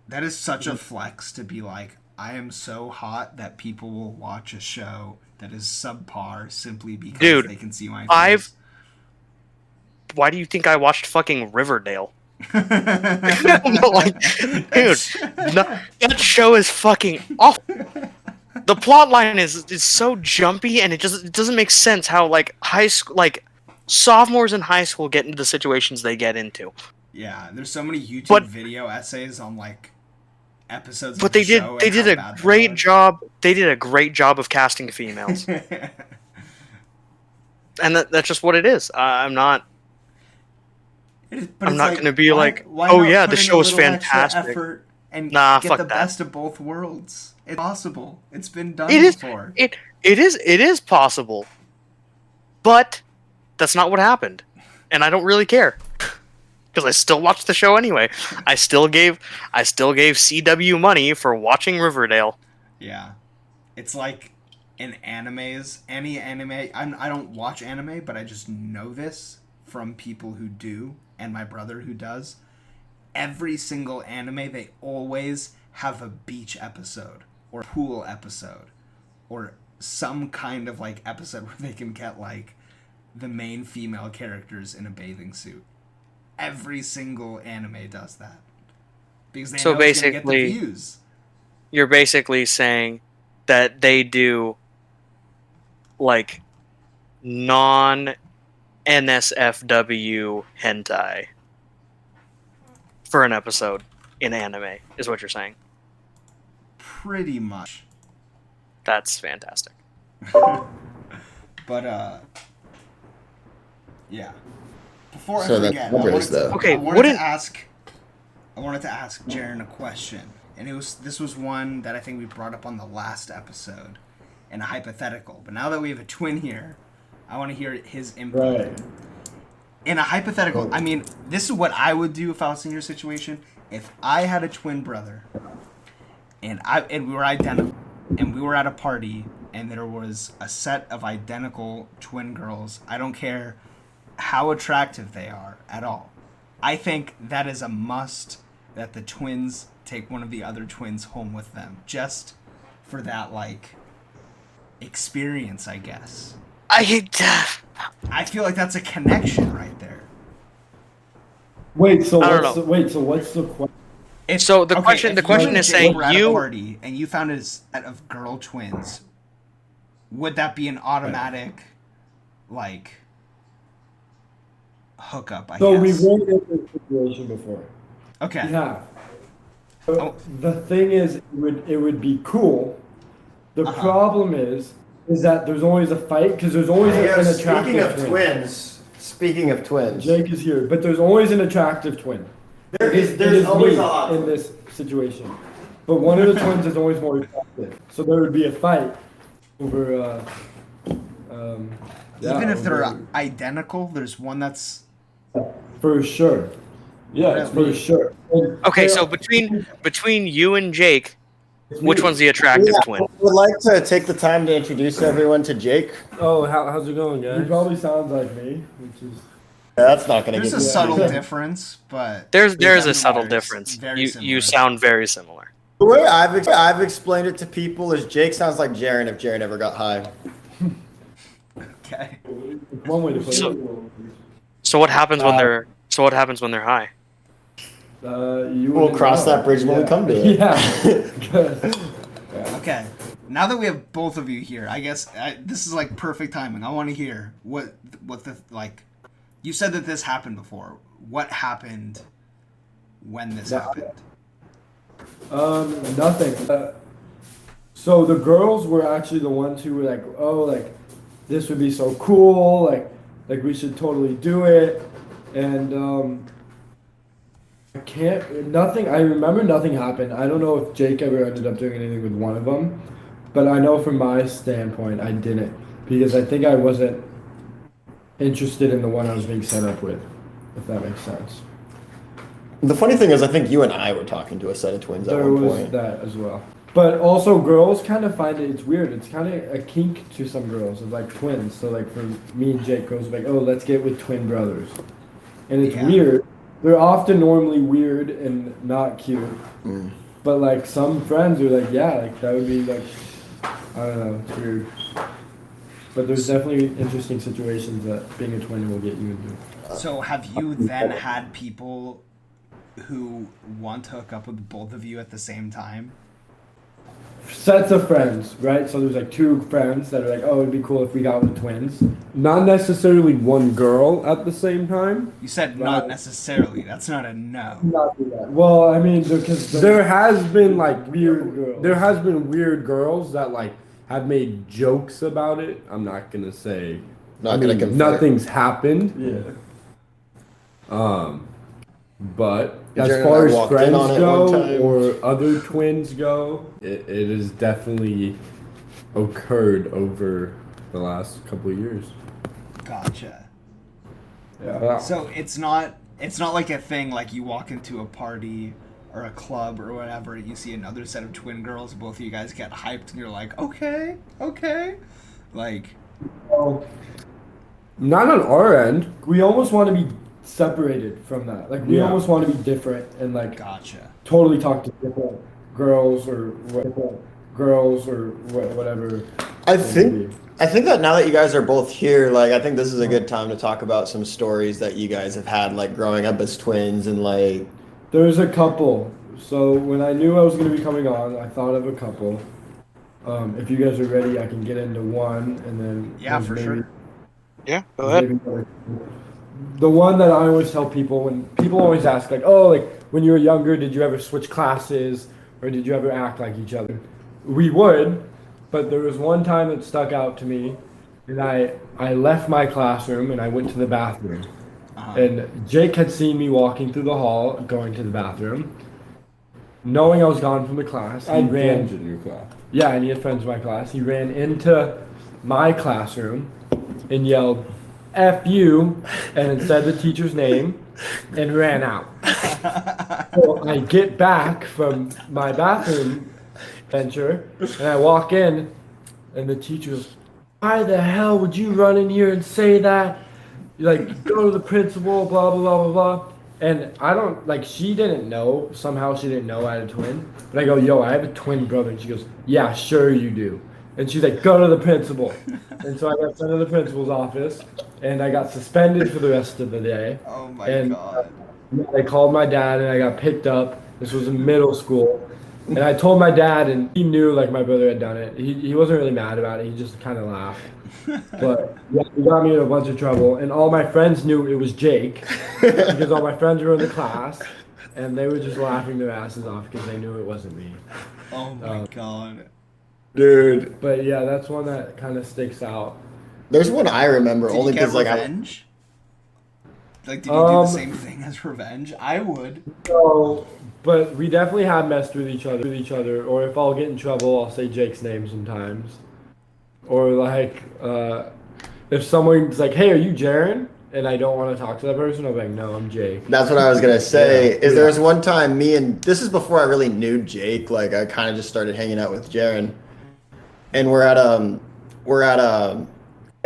That is such a flex to be like, I am so hot that people will watch a show that is subpar simply because Dude, they can see my I've- face. why do you think I watched fucking Riverdale? Like, dude, that show is fucking awful. The plot line is so jumpy, and it doesn't make sense how like high school, like sophomores in high school get into the situations they get into. Yeah, there's so many YouTube But- video essays on like episodes. But of the they did show they and did how a bad they great are. job. They did a great job of casting females, and that's just what it is. I'm not. But I'm it's not like, gonna be why- like, why oh not yeah, put the in a show is little extra fantastic. effort and Nah, get fuck the that. best of both worlds. It's possible. It's been done It is. before. It is possible, but that's not what happened, and I don't really care because I still watched the show anyway. I still gave CW money for watching Riverdale. Yeah, it's like in animes. Any anime, I don't watch anime, but I just know this from people who do, and my brother who does. Every single anime, they always have a beach episode or pool episode or some kind of like episode where they can get like the main female characters in a bathing suit. Every single anime does that because they So know it's gonna get the basically- views. You're basically saying that they do like non NSFW hentai for an episode in anime, is what you're saying. Pretty much. That's fantastic. But yeah. Before So I that's forget, numbers, though. Okay, I wanted wouldn't- to ask Jaren a question, and this was one that I think we brought up on the last episode, in a hypothetical. But now that we have a twin here, I want to hear his input. Right. In a hypothetical, I mean, this is what I would do if I was in your situation. If I had a twin brother, and we were identical, and we were at a party, and there was a set of identical twin girls. I don't care how attractive they are at all. I think that is a must that the twins take one of the other twins home with them, just for that like experience, I guess. I feel like that's a connection right there. Wait, so I don't what's know. what's the question? If, So the question- if the question you and is Jake saying were at a you- party and you found a set of girl twins, would that be an automatic, like, hookup, I So guess. we've run into this situation before. Okay. Yeah. Oh. The thing is, it would be cool. The Uh-huh. problem is that there's always a fight because there's always an attractive twin. Speaking of twins, Jake is here, but there's always an attractive twin. There's always me a hot in twin. this situation, but one of the twins is always more attractive. So there would be a fight over. Yeah, Even if they're over- identical, there's one that's for sure. Yeah, Really? for sure. And Okay, they- so between you and Jake, it's which me. one's the attractive yeah, twin? I would like to take the time to introduce everyone to Jake. Oh, how's it going, He guys? probably sounds like me, which is. That's not going to there's get a you subtle anything. difference, but There's a definitely subtle very- difference. very You similar. sound very similar. The way I've explained it to people is Jake sounds like Jaren if Jaren ever got high. Okay. It's one way to put So- it. So what happens when they're high? You We'll wouldn't cross know. that bridge when we come to it. Yeah. Good. Okay. Now that we have both of you here, I guess this is like perfect timing. I want to hear what the like. You said that this happened before. What happened when this happened? Nothing. So the girls were actually the ones who were like, oh, like this would be so cool, like we should totally do it, and I remember nothing happened. I don't know if Jake ever ended up doing anything with one of them, but I know from my standpoint, I didn't because I think I wasn't interested in the one I was being set up with, if that makes sense. The funny thing is, I think you and I were talking to a set of twins at There one was point. that as well. But also, girls kind of find it's weird. It's kind of a kink to some girls of like twins. So like for me and Jake, girls are like, oh, let's get with twin brothers, and it's Yeah. weird. They're often normally weird and not cute. Mm. But like some friends are like, yeah, like that would be like, I don't know, it's weird. But there's definitely interesting situations that being a twin will get you into. So have you then had people who want to hook up with both of you at the same time? Sets of friends, right? So there's like two friends that are like, oh, it'd be cool if we got with twins. Not necessarily one girl at the same time. You said Right. not necessarily. That's not a no. Not do that. Well, I mean, because There has been like weird girls. There has been weird girls that like have made jokes about it. I'm not gonna say. Not I gonna mean, confirm. nothing's happened. Yeah. But Jared as and far I as walked in friends on it one go time. or other twins go, it has definitely occurred over the last couple of years. Gotcha. Yeah. So it's not like a thing like you walk into a party or a club or whatever, you see another set of twin girls, both of you guys get hyped and you're like, okay. Like, Well, Not on our end. we almost want to be separated from that. Like, we Yeah. almost want to be different and, like, gotcha. totally talk to different girls or whatever. I it would think be. I think that now that you guys are both here, like I think this is a good time to talk about some stories that you guys have had, like growing up as twins and like. There's a couple. So when I knew I was going to be coming on, I thought of a couple. If you guys are ready, I can get into one, and then Yeah, there's for sure. Yeah, go ahead. maybe the one that I always tell people when people always ask, like, oh, like when you were younger, did you ever switch classes or did you ever act like each other? We would, but there was one time that stuck out to me, and I left my classroom and I went to the bathroom. Uh-huh. And Jake had seen me walking through the hall, going to the bathroom. Knowing I was gone from the class, he And ran. friends in your class. Yeah, and he had friends in my class. He ran into my classroom and yelled, F you, and then said the teacher's name and ran out. So I get back from my bathroom venture and I walk in and the teacher's, why the hell would you run in here and say that? Like, go to the principal, blah, blah, blah, blah, blah. And I don't, like, she didn't know. Somehow she didn't know I had a twin. But I go, yo, I have a twin brother. And she goes, yeah, sure you do. And she's like, go to the principal. And so I got sent to the principal's office. And I got suspended for the rest of the day. Oh my And god. I called my dad and I got picked up. This was in middle school. And I told my dad, and he knew like my brother had done it. He wasn't really mad about it. He just kind of laughed. But yeah, he got me in a bunch of trouble, and all my friends knew it was Jake because all my friends were in the class, and they were just laughing their asses off because they knew it wasn't me. Oh my god. Dude, But yeah, that's one that kind of sticks out. there's one I remember Did only you get because like revenge? Like, did you do the same thing as revenge? I would. So, but we definitely have messed with each other. Or if I'll get in trouble, I'll say Jake's name sometimes. Or like, if someone's like, "Hey, are you Jaren?" and I don't want to talk to that person, I'll be like, "No, I'm Jake." that's what I was gonna say. Yeah. Is there was one time me and this is before I really knew Jake. Like I kind of just started hanging out with Jaren, and we're at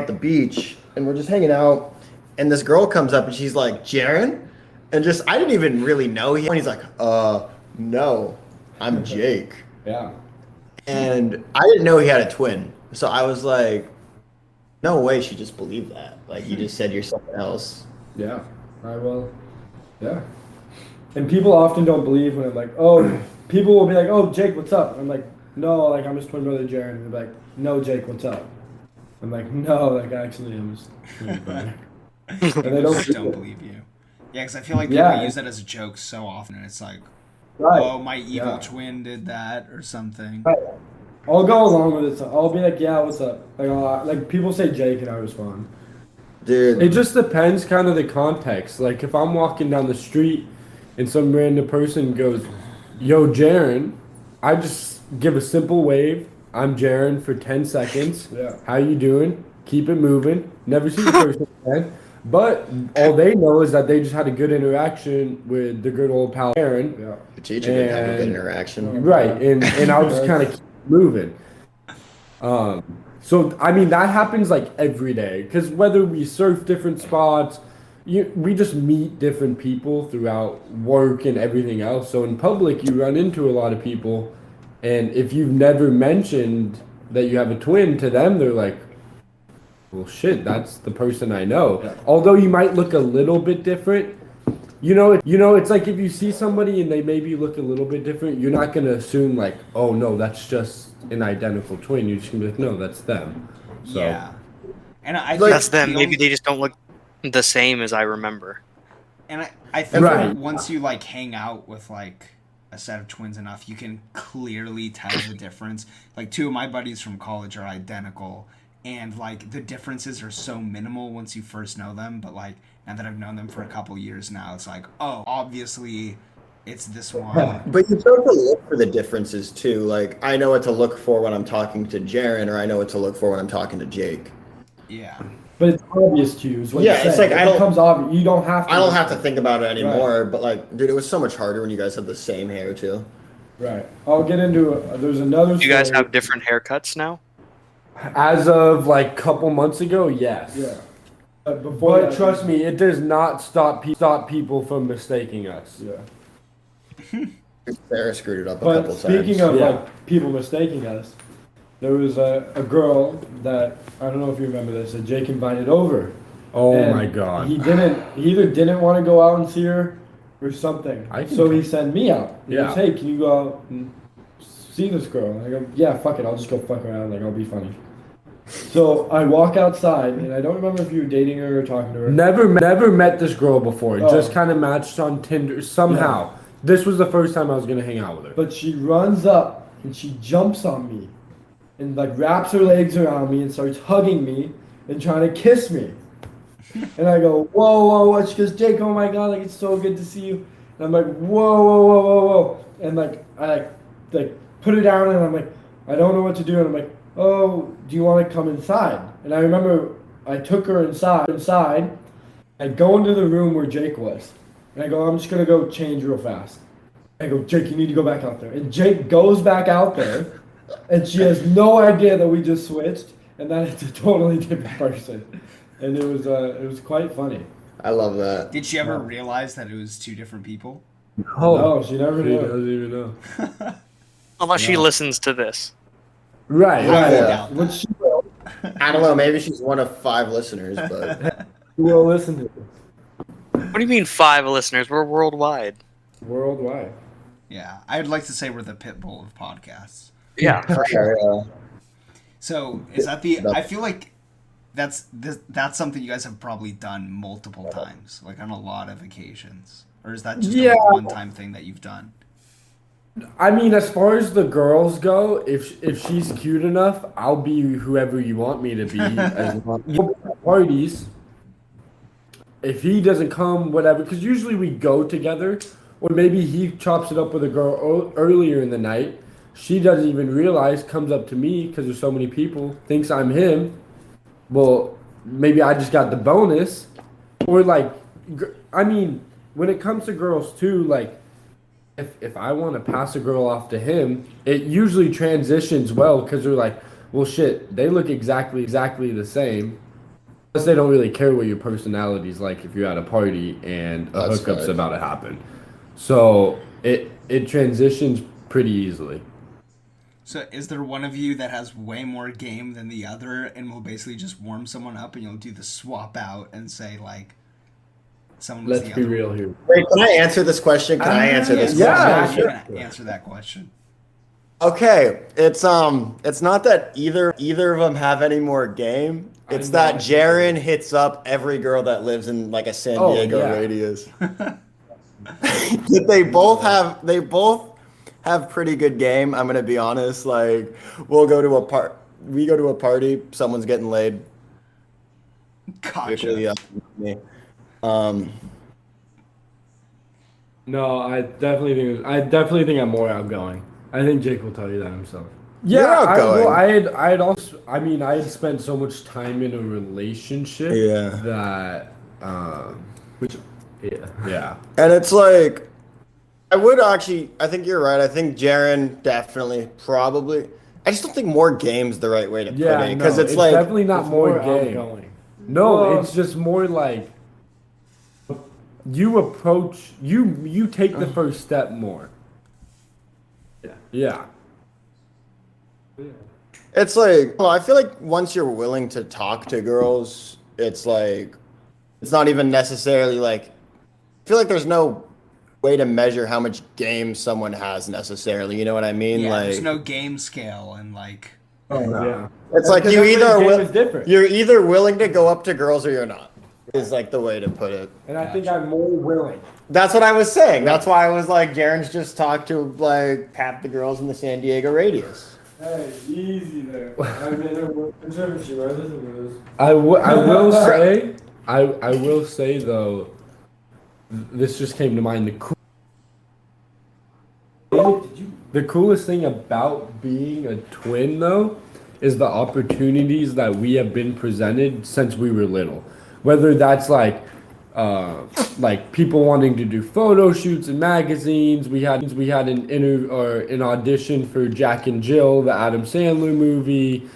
the beach, and we're just hanging out. And this girl comes up and she's like, Jaren? And just, I didn't even really know him. And he's like, no, I'm Jake. Yeah. And I didn't know he had a twin. So I was like, no way she just believed that. Like, you just said you're someone else. Yeah. I will. Yeah. And people often don't believe when I'm like, oh, people will be like, "Oh, Jake, what's up?" I'm like, "No, like I'm his twin brother, Jaren." And they're like, "No, Jake, what's up?" I'm like, "No, like actually, I'm his twin brother." And they People just don't don't believe you. Yeah, because I feel like people use that as a joke so often, and it's like, Right. oh, my evil Yeah. twin did that or something. Right. I'll go along with it. So I'll be like, "Yeah, what's up?" Like people say Jake, and I respond. Dude, It just depends kind of the context. Like if I'm walking down the street and some random person goes, "Yo, Jaren," I just give a simple wave. I'm Jaren for 10 seconds. Yeah. How you doing? Keep it moving. Never see the person again. But all they know is that they just had a good interaction with the good old pal Jaren. Yeah. the teacher didn't have a good and- interaction. Right. And I'll just kind of keep moving. So I mean that happens like every day because whether we surf different spots, we just meet different people throughout work and everything else. So in public, you run into a lot of people, and if you've never mentioned that you have a twin to them, they're like, "Well, shit, that's the person I know." Yeah. Although you might look a little bit different. It's like if you see somebody and they maybe look a little bit different, you're not gonna assume like, "Oh no, that's just an identical twin." You're just gonna be like, "No, that's them." So, Yeah. And I Like, think That's them. the Maybe only- they just don't look the same as I remember. And I think Right. that once you like hang out with like a set of twins enough, you can clearly tell the difference. Like two of my buddies from college are identical, and like the differences are so minimal once you first know them. But like now that I've known them for a couple years now, it's like, oh, obviously, it's this one. But you start to look for the differences too. Like, I know what to look for when I'm talking to Jaren, or I know what to look for when I'm talking to Jake. Yeah. But it's obvious to you. Is what Yeah, you're it's saying. like, I It don't- becomes obvious. You don't have to. I don't have to think about it anymore, but like, dude, it was so much harder when you guys had the same hair too. Right. I'll get into. There's another. You guys story. have different haircuts now? as of like couple months ago, yes. Yeah. But before But that, trust me, it does not stop people from mistaking us. Yeah. Sarah screwed it up a But couple speaking times. of Yeah. like people mistaking us, there was a girl that I don't know if you remember this that Jake invited over. Oh And my god. He either didn't want to go out and see her or something. I can So tell. he sent me out. He Yeah. goes, "Hey, can you go out and see this girl?" And I go, "Yeah, fuck it. I'll just go fuck around. Like, I'll be funny." So I walk outside, and I don't remember if you were dating her or talking to her. Never met this girl before. Oh. Just kind of matched on Tinder somehow. This was the first time I was gonna hang out with her. But she runs up and she jumps on me and like wraps her legs around me and starts hugging me and trying to kiss me. And I go, "Whoa, whoa, whoa." She goes, "Jake, oh my god, like it's so good to see you." And I'm like, "Whoa, whoa, whoa, whoa, whoa." And like I like put her down and I'm like, I don't know what to do. And I'm like, "Oh, do you want to come inside?" And I remember I took her inside. I go into the room where Jake was. And I go, "I'm just gonna go change real fast." I go, "Jake, you need to go back out there." And Jake goes back out there, and she has no idea that we just switched, and that it's a totally different person. And it was quite funny. I love that. Did she ever realize that it was two different people? No, she never She knew. doesn't even know. Unless she listens to this. Right. I Yeah. doubt Which that. she will. I don't know. Maybe she's one of 5 listeners, but She will listen to this What do you mean 5 listeners? We're worldwide. worldwide. Yeah, I'd like to say we're the pit bull of podcasts. Yeah, for sure. So is that the? I feel like that's something you guys have probably done multiple times, like on a lot of occasions, or is that just Yeah. a one-time thing that you've done? I mean, as far as the girls go, if she's cute enough, I'll be whoever you want me to be. As long parties. If he doesn't come, whatever, because usually we go together, or maybe he chops it up with a girl earlier in the night. She doesn't even realize, comes up to me because there's so many people, thinks I'm him. Well, maybe I just got the bonus, or like, I mean, when it comes to girls too, like. If I want to pass a girl off to him, it usually transitions well because they're like, well, shit, they look exactly the same. Plus, they don't really care what your personality's like if you're at a party and a That's hookup's right. about to happen. So it transitions pretty easily. So is there one of you that has way more game than the other, and will basically just warm someone up, and you'll do the swap out and say like, someone was Let's the be other real here. Wait, can I answer this question? Can I answer this yeah, question? I'm gonna answer that question. Okay, it's not that either of them have any more game. It's I that know. Jaren hits up every girl that lives in like a San Oh, Diego yeah. radius. They both have pretty good game. I'm gonna be honest. Like we go to a party, someone's getting laid. Usually, Gotcha. me. No, I definitely think I'm more outgoing. I think Jake will tell you that himself. You're outgoing. I had also. I mean, I had spent so much time in a relationship. Yeah. That. Which Yeah. And it's like, I think you're right. I think Jaren definitely, probably. I just don't think more game's the right way to put Yeah. it. Because no, it's like, definitely not it's more game. outgoing. No, Well- it's just more like. You approach. You take the first step more. Yeah. Yeah. it's like, well, I feel like once you're willing to talk to girls, it's like, it's not even necessarily like, I feel like there's no way to measure how much game someone has necessarily. You know what I mean? Yeah, like, there's no game scale, and like, Oh No. yeah. it's like Because you everybody's either game is different. you're either willing to go up to girls or you're not. Is like the way to put it. And I think I'm more willing. That's what I was saying. That's why I was like, Jaren's just talked to like half the girls in the San Diego radius. Hey, easy there. I mean, I will say, I will say though, this just came to mind. The coolest thing about being a twin though is the opportunities that we have been presented since we were little. Whether that's like people wanting to do photo shoots in magazines. We had an audition for Jack and Jill, the Adam Sandler movie.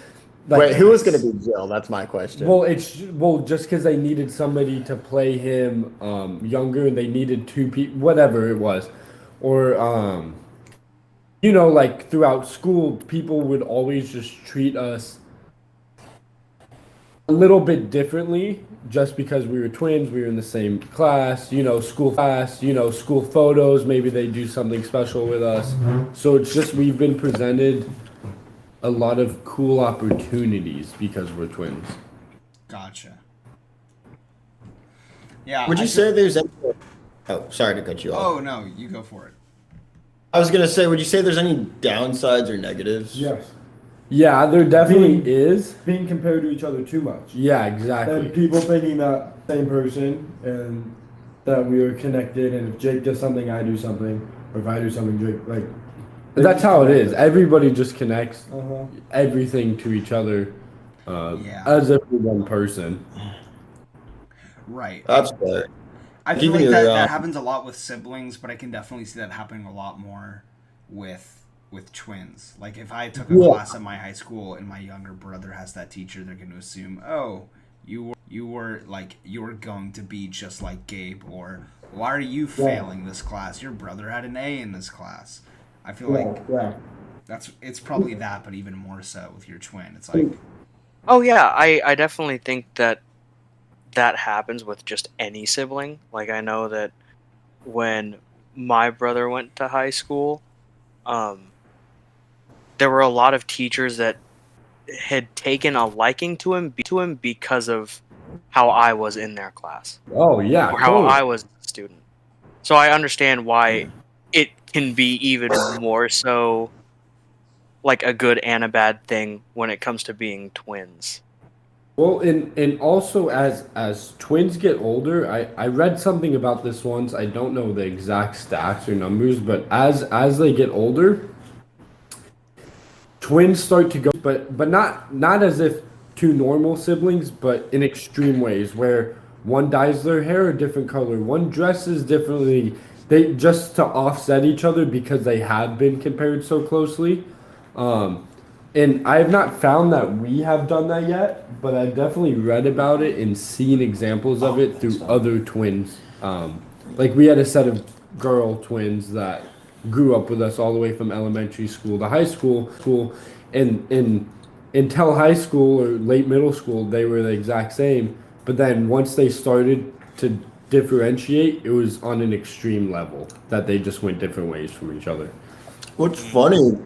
Like, Wait, who was gonna be Jill? That's my question. Well, just because they needed somebody to play him younger, and they needed two people, whatever it was, or like throughout school, people would always just treat us a little bit differently, just because we were twins, we were in the same class, school photos. Maybe they do something special with us. So it's just we've been presented a lot of cool opportunities because we're twins. gotcha. Yeah. Would you say there's any? Oh, sorry to cut you off. Oh no, you go for it. I was gonna say, would you say there's any downsides or negatives? Yes. Yeah, there definitely is. Being compared to each other too much. Yeah, And exactly. people thinking that same person and that we are connected, and if Jake does something, I do something, or if I do something, Jake, like. That's how it is. Everybody just connects Uh-huh. everything to each other Yeah. as if we're one person. Right. That's fair. I feel Even like that, your, that happens a lot with siblings, but I can definitely see that happening a lot more with twins. Like if I took a Yeah. class at my high school and my younger brother has that teacher, they're going to assume, oh, you were going to be just like Gabe, or why are you failing this class? Your brother had an A in this class. I feel like Yeah. it's probably that, but even more so with your twin. It's like, Oh yeah, I definitely think that happens with just any sibling. Like I know that when my brother went to high school, there were a lot of teachers that had taken a liking to him because of how I was in their class Oh yeah, or how totally. I was a student. So I understand why it can be even more so like a good and a bad thing when it comes to being twins. Well, and also as twins get older, I read something about this once. I don't know the exact stats or numbers, but as they get older, twins start to go, but not as if two normal siblings, but in extreme ways where one dyes their hair a different color, one dresses differently. They just to offset each other because they have been compared so closely. Um, and I have not found that we have done that yet, but I've definitely read about it and seen examples of it through other twins. Like we had a set of girl twins that grew up with us all the way from elementary school to high school, and until high school or late middle school, they were the exact same. But then once they started to differentiate, it was on an extreme level that they just went different ways from each other. What's funny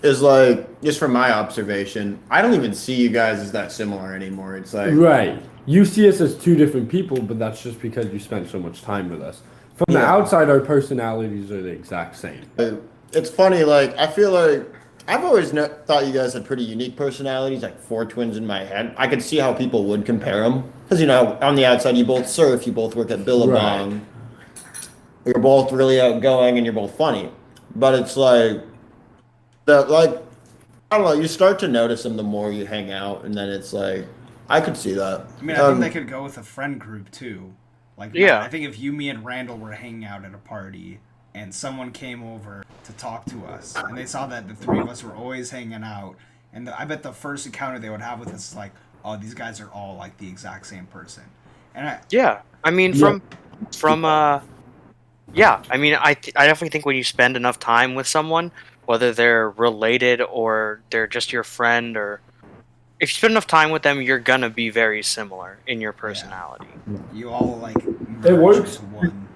is like, just from my observation, I don't even see you guys as that similar anymore. It's like, Right. You see us as two different people, but that's just because you spent so much time with us. From the Yeah. outside, our personalities are the exact same. it's funny. Like, I feel like I've always thought you guys had pretty unique personalities, like four twins in my head. I could see how people would compare them. Because, you know, on the outside, you both surf, you both work at Billabong. You're both really outgoing and you're both funny. But it's like, I don't know, you start to notice them the more you hang out, and then it's like, I could see that. I mean, I think they could go with a friend group too. Like, Yeah. I think if you, me, and Randall were hanging out at a party and someone came over to talk to us and they saw that the three of us were always hanging out, and I bet the first encounter they would have with us is like, oh, these guys are all like the exact same person. And Yeah, I mean, Yeah. yeah, I mean, I definitely think when you spend enough time with someone, whether they're related or they're just your friend, or if you spend enough time with them, you're gonna be very similar in your personality. you all like It merge works. into one.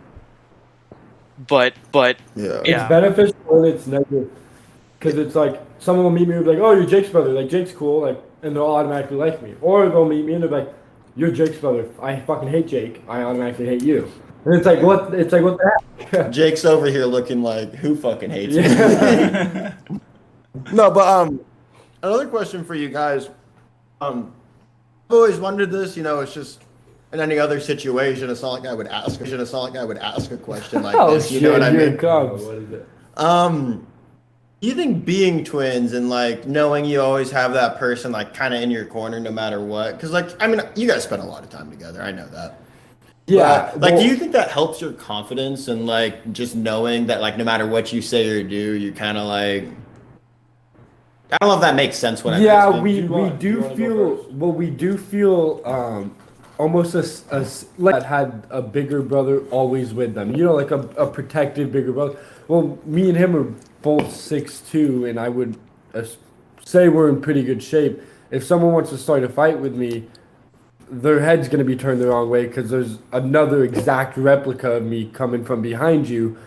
But Yeah. Yeah. It's beneficial and it's negative. Because it's like, someone will meet me and be like, oh, you're Jake's brother. Like, Jake's cool. Like, and they'll automatically like me. Or they'll meet me and they're like, you're Jake's brother. I fucking hate Jake. I automatically hate you. And it's like, what? It's like, what the heck? Jake's over here looking like, who fucking hates me? Yeah. No, but another question for you guys. I've always wondered this. You know, it's just in any other situation, it's not like I would ask. It's not like I would ask a question like Oh, this. You know what I here mean? it comes. What is it? Do you think being twins and like knowing you always have that person like kind of in your corner no matter what? Because like, I mean, you guys spend a lot of time together. I know that. Yeah. Like, well, do you think that helps your confidence and like just knowing that like no matter what you say or do, you kind of like. I don't know if that makes sense. What I'm yeah, asking. we You wanna do go feel first? well. We do feel almost like that had a bigger brother always with them. You know, like a protective bigger brother. Well, me and him are both 6'2", and I would say we're in pretty good shape. If someone wants to start a fight with me, their head's gonna be turned the wrong way because there's another exact replica of me coming from behind you,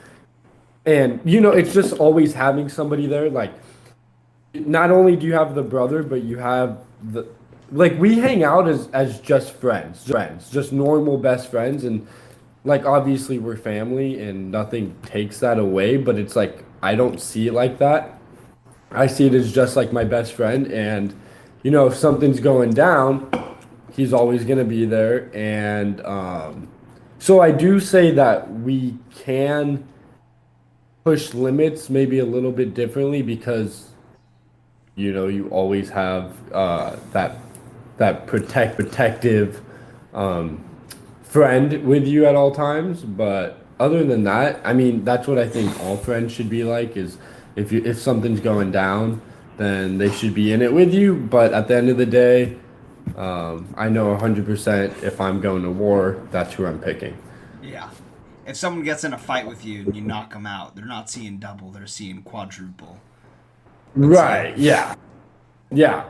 and you know, it's just always having somebody there, like. Not only do you have the brother, but you have the like we hang out as just friends, just normal best friends, and like obviously we're family and nothing takes that away, but it's like I don't see it like that. I see it as just like my best friend, and you know, if something's going down, he's always gonna be there, and so I do say that we can push limits maybe a little bit differently because you know, you always have that protective friend with you at all times. But other than that, I mean, that's what I think all friends should be like. Is if something's going down, then they should be in it with you. But at the end of the day, I know 100% if I'm going to war, that's who I'm picking. Yeah. If someone gets in a fight with you and you knock them out, they're not seeing double, they're seeing quadruple. Right. Yeah. Yeah.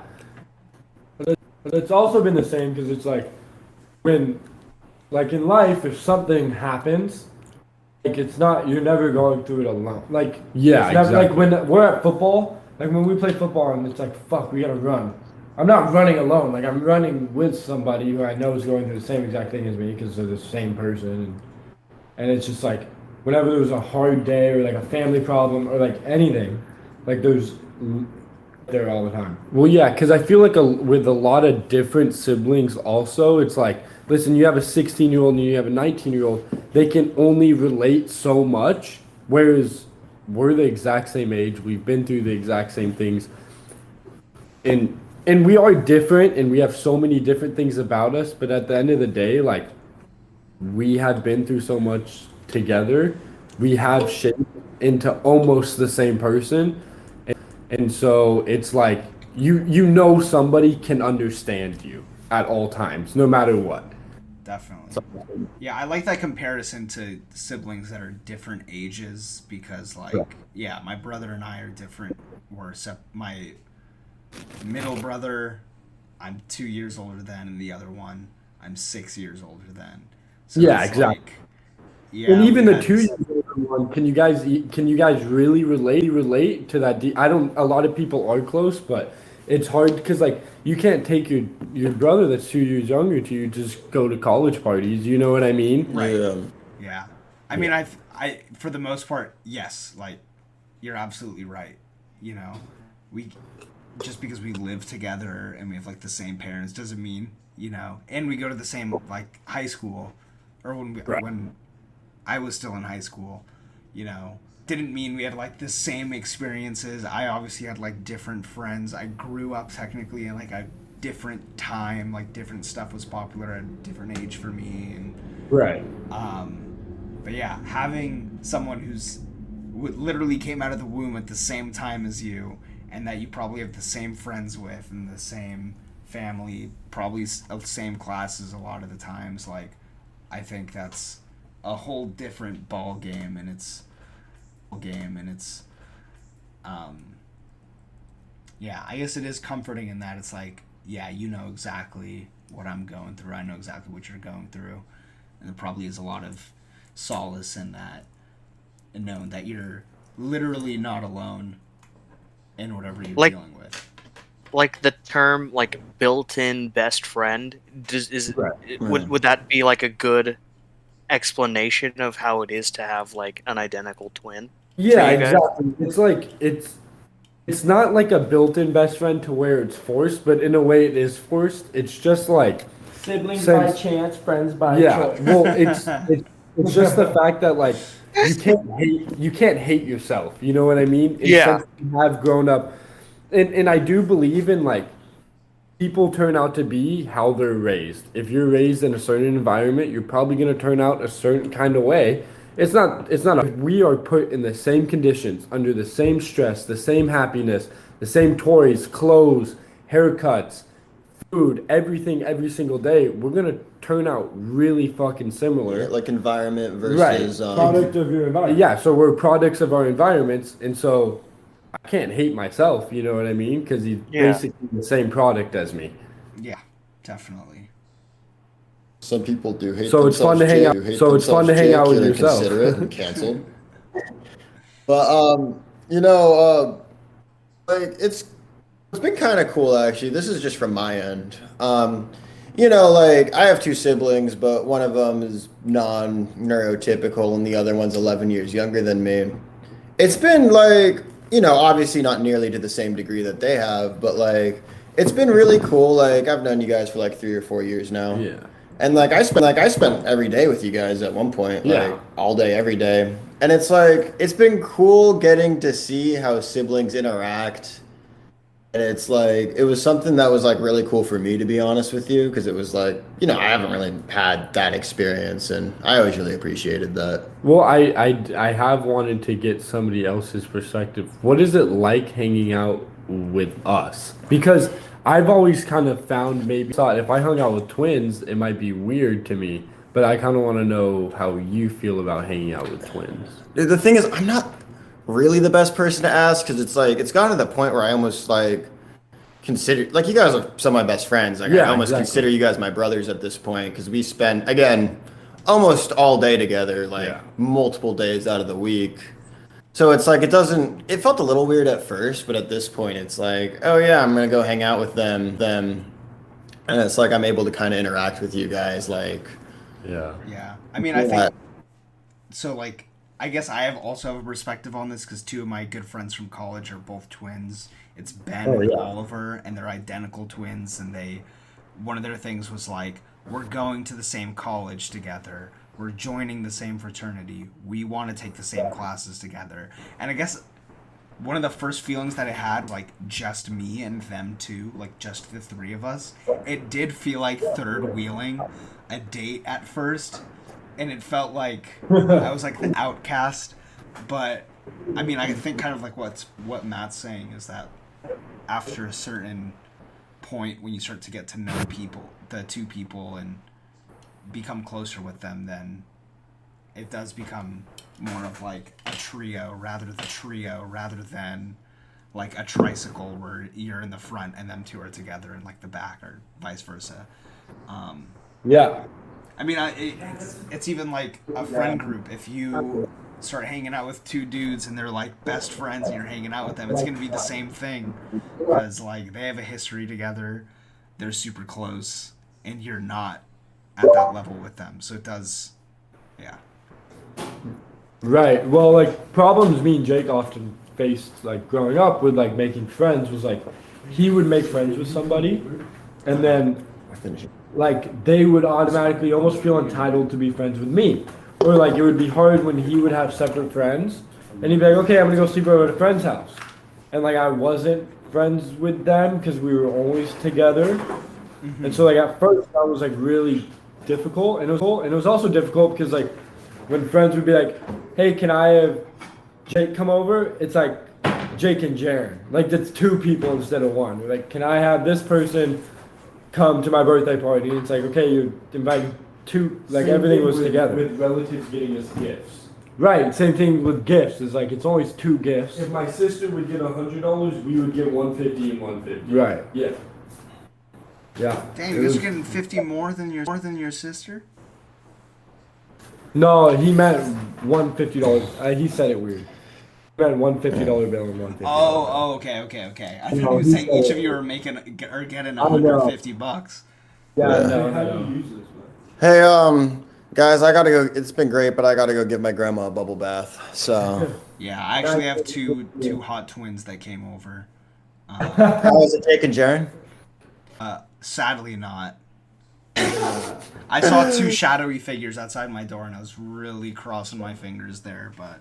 But it's also been the same because it's like when, like in life, if something happens, like it's not, you're never going through it alone. Like Yeah, it's never, exactly. like when we're at football, like when we play football and it's like fuck, we gotta run. I'm not running alone. Like I'm running with somebody who I know is going through the same exact thing as me because they're the same person, and it's just like whenever there's a hard day or like a family problem or like anything, like there's there all the time. Well, yeah, because I feel like with a lot of different siblings, also, it's like, listen, you have a 16-year-old and you have a 19-year-old, they can only relate so much, whereas we're the exact same age, we've been through the exact same things, and we are different, and we have so many different things about us, but at the end of the day, like, we have been through so much together, we have shaped into almost the same person. And so it's like you know somebody can understand you at all times, no matter what. Definitely. Yeah, I like that comparison to siblings that are different ages because, like, yeah, my brother and I are different. My middle brother, I'm 2 years older than, and the other one, I'm 6 years older than. So Yeah, it's exactly. like, yeah, And even we the had- 2 year old one, can you guys really relate to that? I don't. A lot of people are close, but it's hard because like you can't take your brother that's 2 years younger to you just go to college parties. You know what I mean? Right. Yeah. Yeah. I mean, I for the most part, yes, like you're absolutely right. You know, we just because we live together and we have like the same parents doesn't mean, you know, and we go to the same like high school or when I was still in high school, you know, didn't mean we had like the same experiences. I obviously had like different friends. I grew up technically in like a different time, like different stuff was popular at a different age for me and Right. but yeah, having someone who's literally came out of the womb at the same time as you, and that you probably have the same friends with and the same family, probably same classes a lot of the times, like I think that's a whole different ball game, and it's yeah, I guess it is comforting in that it's like, yeah, you know exactly what I'm going through. I know exactly what you're going through. And there probably is a lot of solace in that, and knowing that you're literally not alone in whatever you're Like- dealing with. Like the term like built-in best friend, Right. would that be like a good explanation of how it is to have like an identical twin? Yeah, you guys? exactly. It's like it's not like a built-in best friend to where it's forced, but in a way it is forced. It's just like Siblings Since- by chance, friends by yeah. choice. Well, it's just the fact that like you can't hate yourself. You know what I mean? Yeah. Since you have grown up, and I do believe in like people turn out to be how they're raised. If you're raised in a certain environment, you're probably going to turn out a certain kind of way. It's not we are put in the same conditions, under the same stress, the same happiness, the same toys, clothes, haircuts, food, everything every single day. We're going to turn out really fucking similar. Like environment Right. versus Product of your environment. Yeah, so we're products of our environments, and so I can't hate myself, you know what I mean? Because he's Yeah. basically the same product as me. Yeah, definitely. some people do hate So it's fun themselves, to hang Jay, out- who hate so it's fun to themselves, hang Jay, out with get yourself. inconsiderate and canceled. But you know, like it's been kind of cool actually. This is just from my end. You know, like I have two siblings, but one of them is non-neurotypical and the other one's 11 years younger than me. It's been like, you know, obviously not nearly to the same degree that they have, but like it's been really cool. Like I've known you guys for like 3 or 4 years now. Yeah. And like I spent every day with you guys at one point, like Yeah. all day, every day. And it's like it's been cool getting to see how siblings interact. And it's like it was something that was like really cool for me, to be honest with you, because it was like, you know, I haven't really had that experience, and I always really appreciated that. Well, I have wanted to get somebody else's perspective. What is it like hanging out with us? Because I've always kind of thought if I hung out with twins, it might be weird to me. But I kind of want to know how you feel about hanging out with twins. The thing is, I'm not really the best person to ask, because it's like it's gotten to the point where I almost like consider, like, you guys are some of my best friends. Like Yeah, I almost exactly. consider you guys my brothers at this point, because we spend, again, almost all day together, like Yeah. multiple days out of the week. So it's like it felt a little weird at first, but at this point it's like, oh yeah, I'm gonna go hang out with them, and it's like I'm able to kind of interact with you guys, like Yeah. Yeah. I mean, I think so. Like, I guess I also have a perspective on this because two of my good friends from college are both twins. It's Ben Oh, and yeah. Oliver, and they're identical twins. And one of their things was like, we're going to the same college together. We're joining the same fraternity. We want to take the same classes together. And I guess one of the first feelings that I had, like just me and them two, like just the three of us, it did feel like third wheeling a date at first, and it felt like I was like the outcast. But I mean, I think kind of like what Matt's saying is that after a certain point, when you start to get to know people, the two people, and become closer with them, then it does become more of like a trio rather than like a tricycle where you're in the front and them two are together in like the back, or vice versa. Yeah. I mean, it's even like a friend group. If you start hanging out with two dudes and they're like best friends and you're hanging out with them, it's gonna be the same thing, because like they have a history together, they're super close, and you're not at that level with them. So it does, yeah. Right. Well, like problems me and Jake often faced, like growing up with like making friends, was like he would make friends with somebody, and then like they would automatically almost feel entitled to be friends with me, or like it would be hard when he would have separate friends, and he'd be like, okay, I'm gonna go sleep over at a friend's house, and like I wasn't friends with them because we were always together, and so like at first that was like really difficult, and it was also difficult because like when friends would be like, hey, can I have Jake come over? It's like Jake and Jaren. Like, that's two people instead of one. Like, can I have this person come to my birthday party? And it's like, okay, you're inviting two, like, Same everything thing was with, together. With relatives getting us gifts. Right, same thing with gifts. It's like, it's always two gifts. If my sister would get $100, we would get $150 and $150. Right. Yeah. Yeah. Dang, It you guys was- are getting 50 more than your sister? No, he meant $150. He said it weird. He meant $150 bill and $150. Okay. I thought No, he was he saying said each it. of you are getting I know. $150. Yeah, How do no. you use this, man? Hey, guys, I gotta go. It's been great, but I gotta go give my grandma a bubble bath. So, Yeah, I actually have two hot twins that came over. how is it taking, Jaren? Sadly not. I saw two shadowy figures outside my door, and I was really crossing my fingers there, but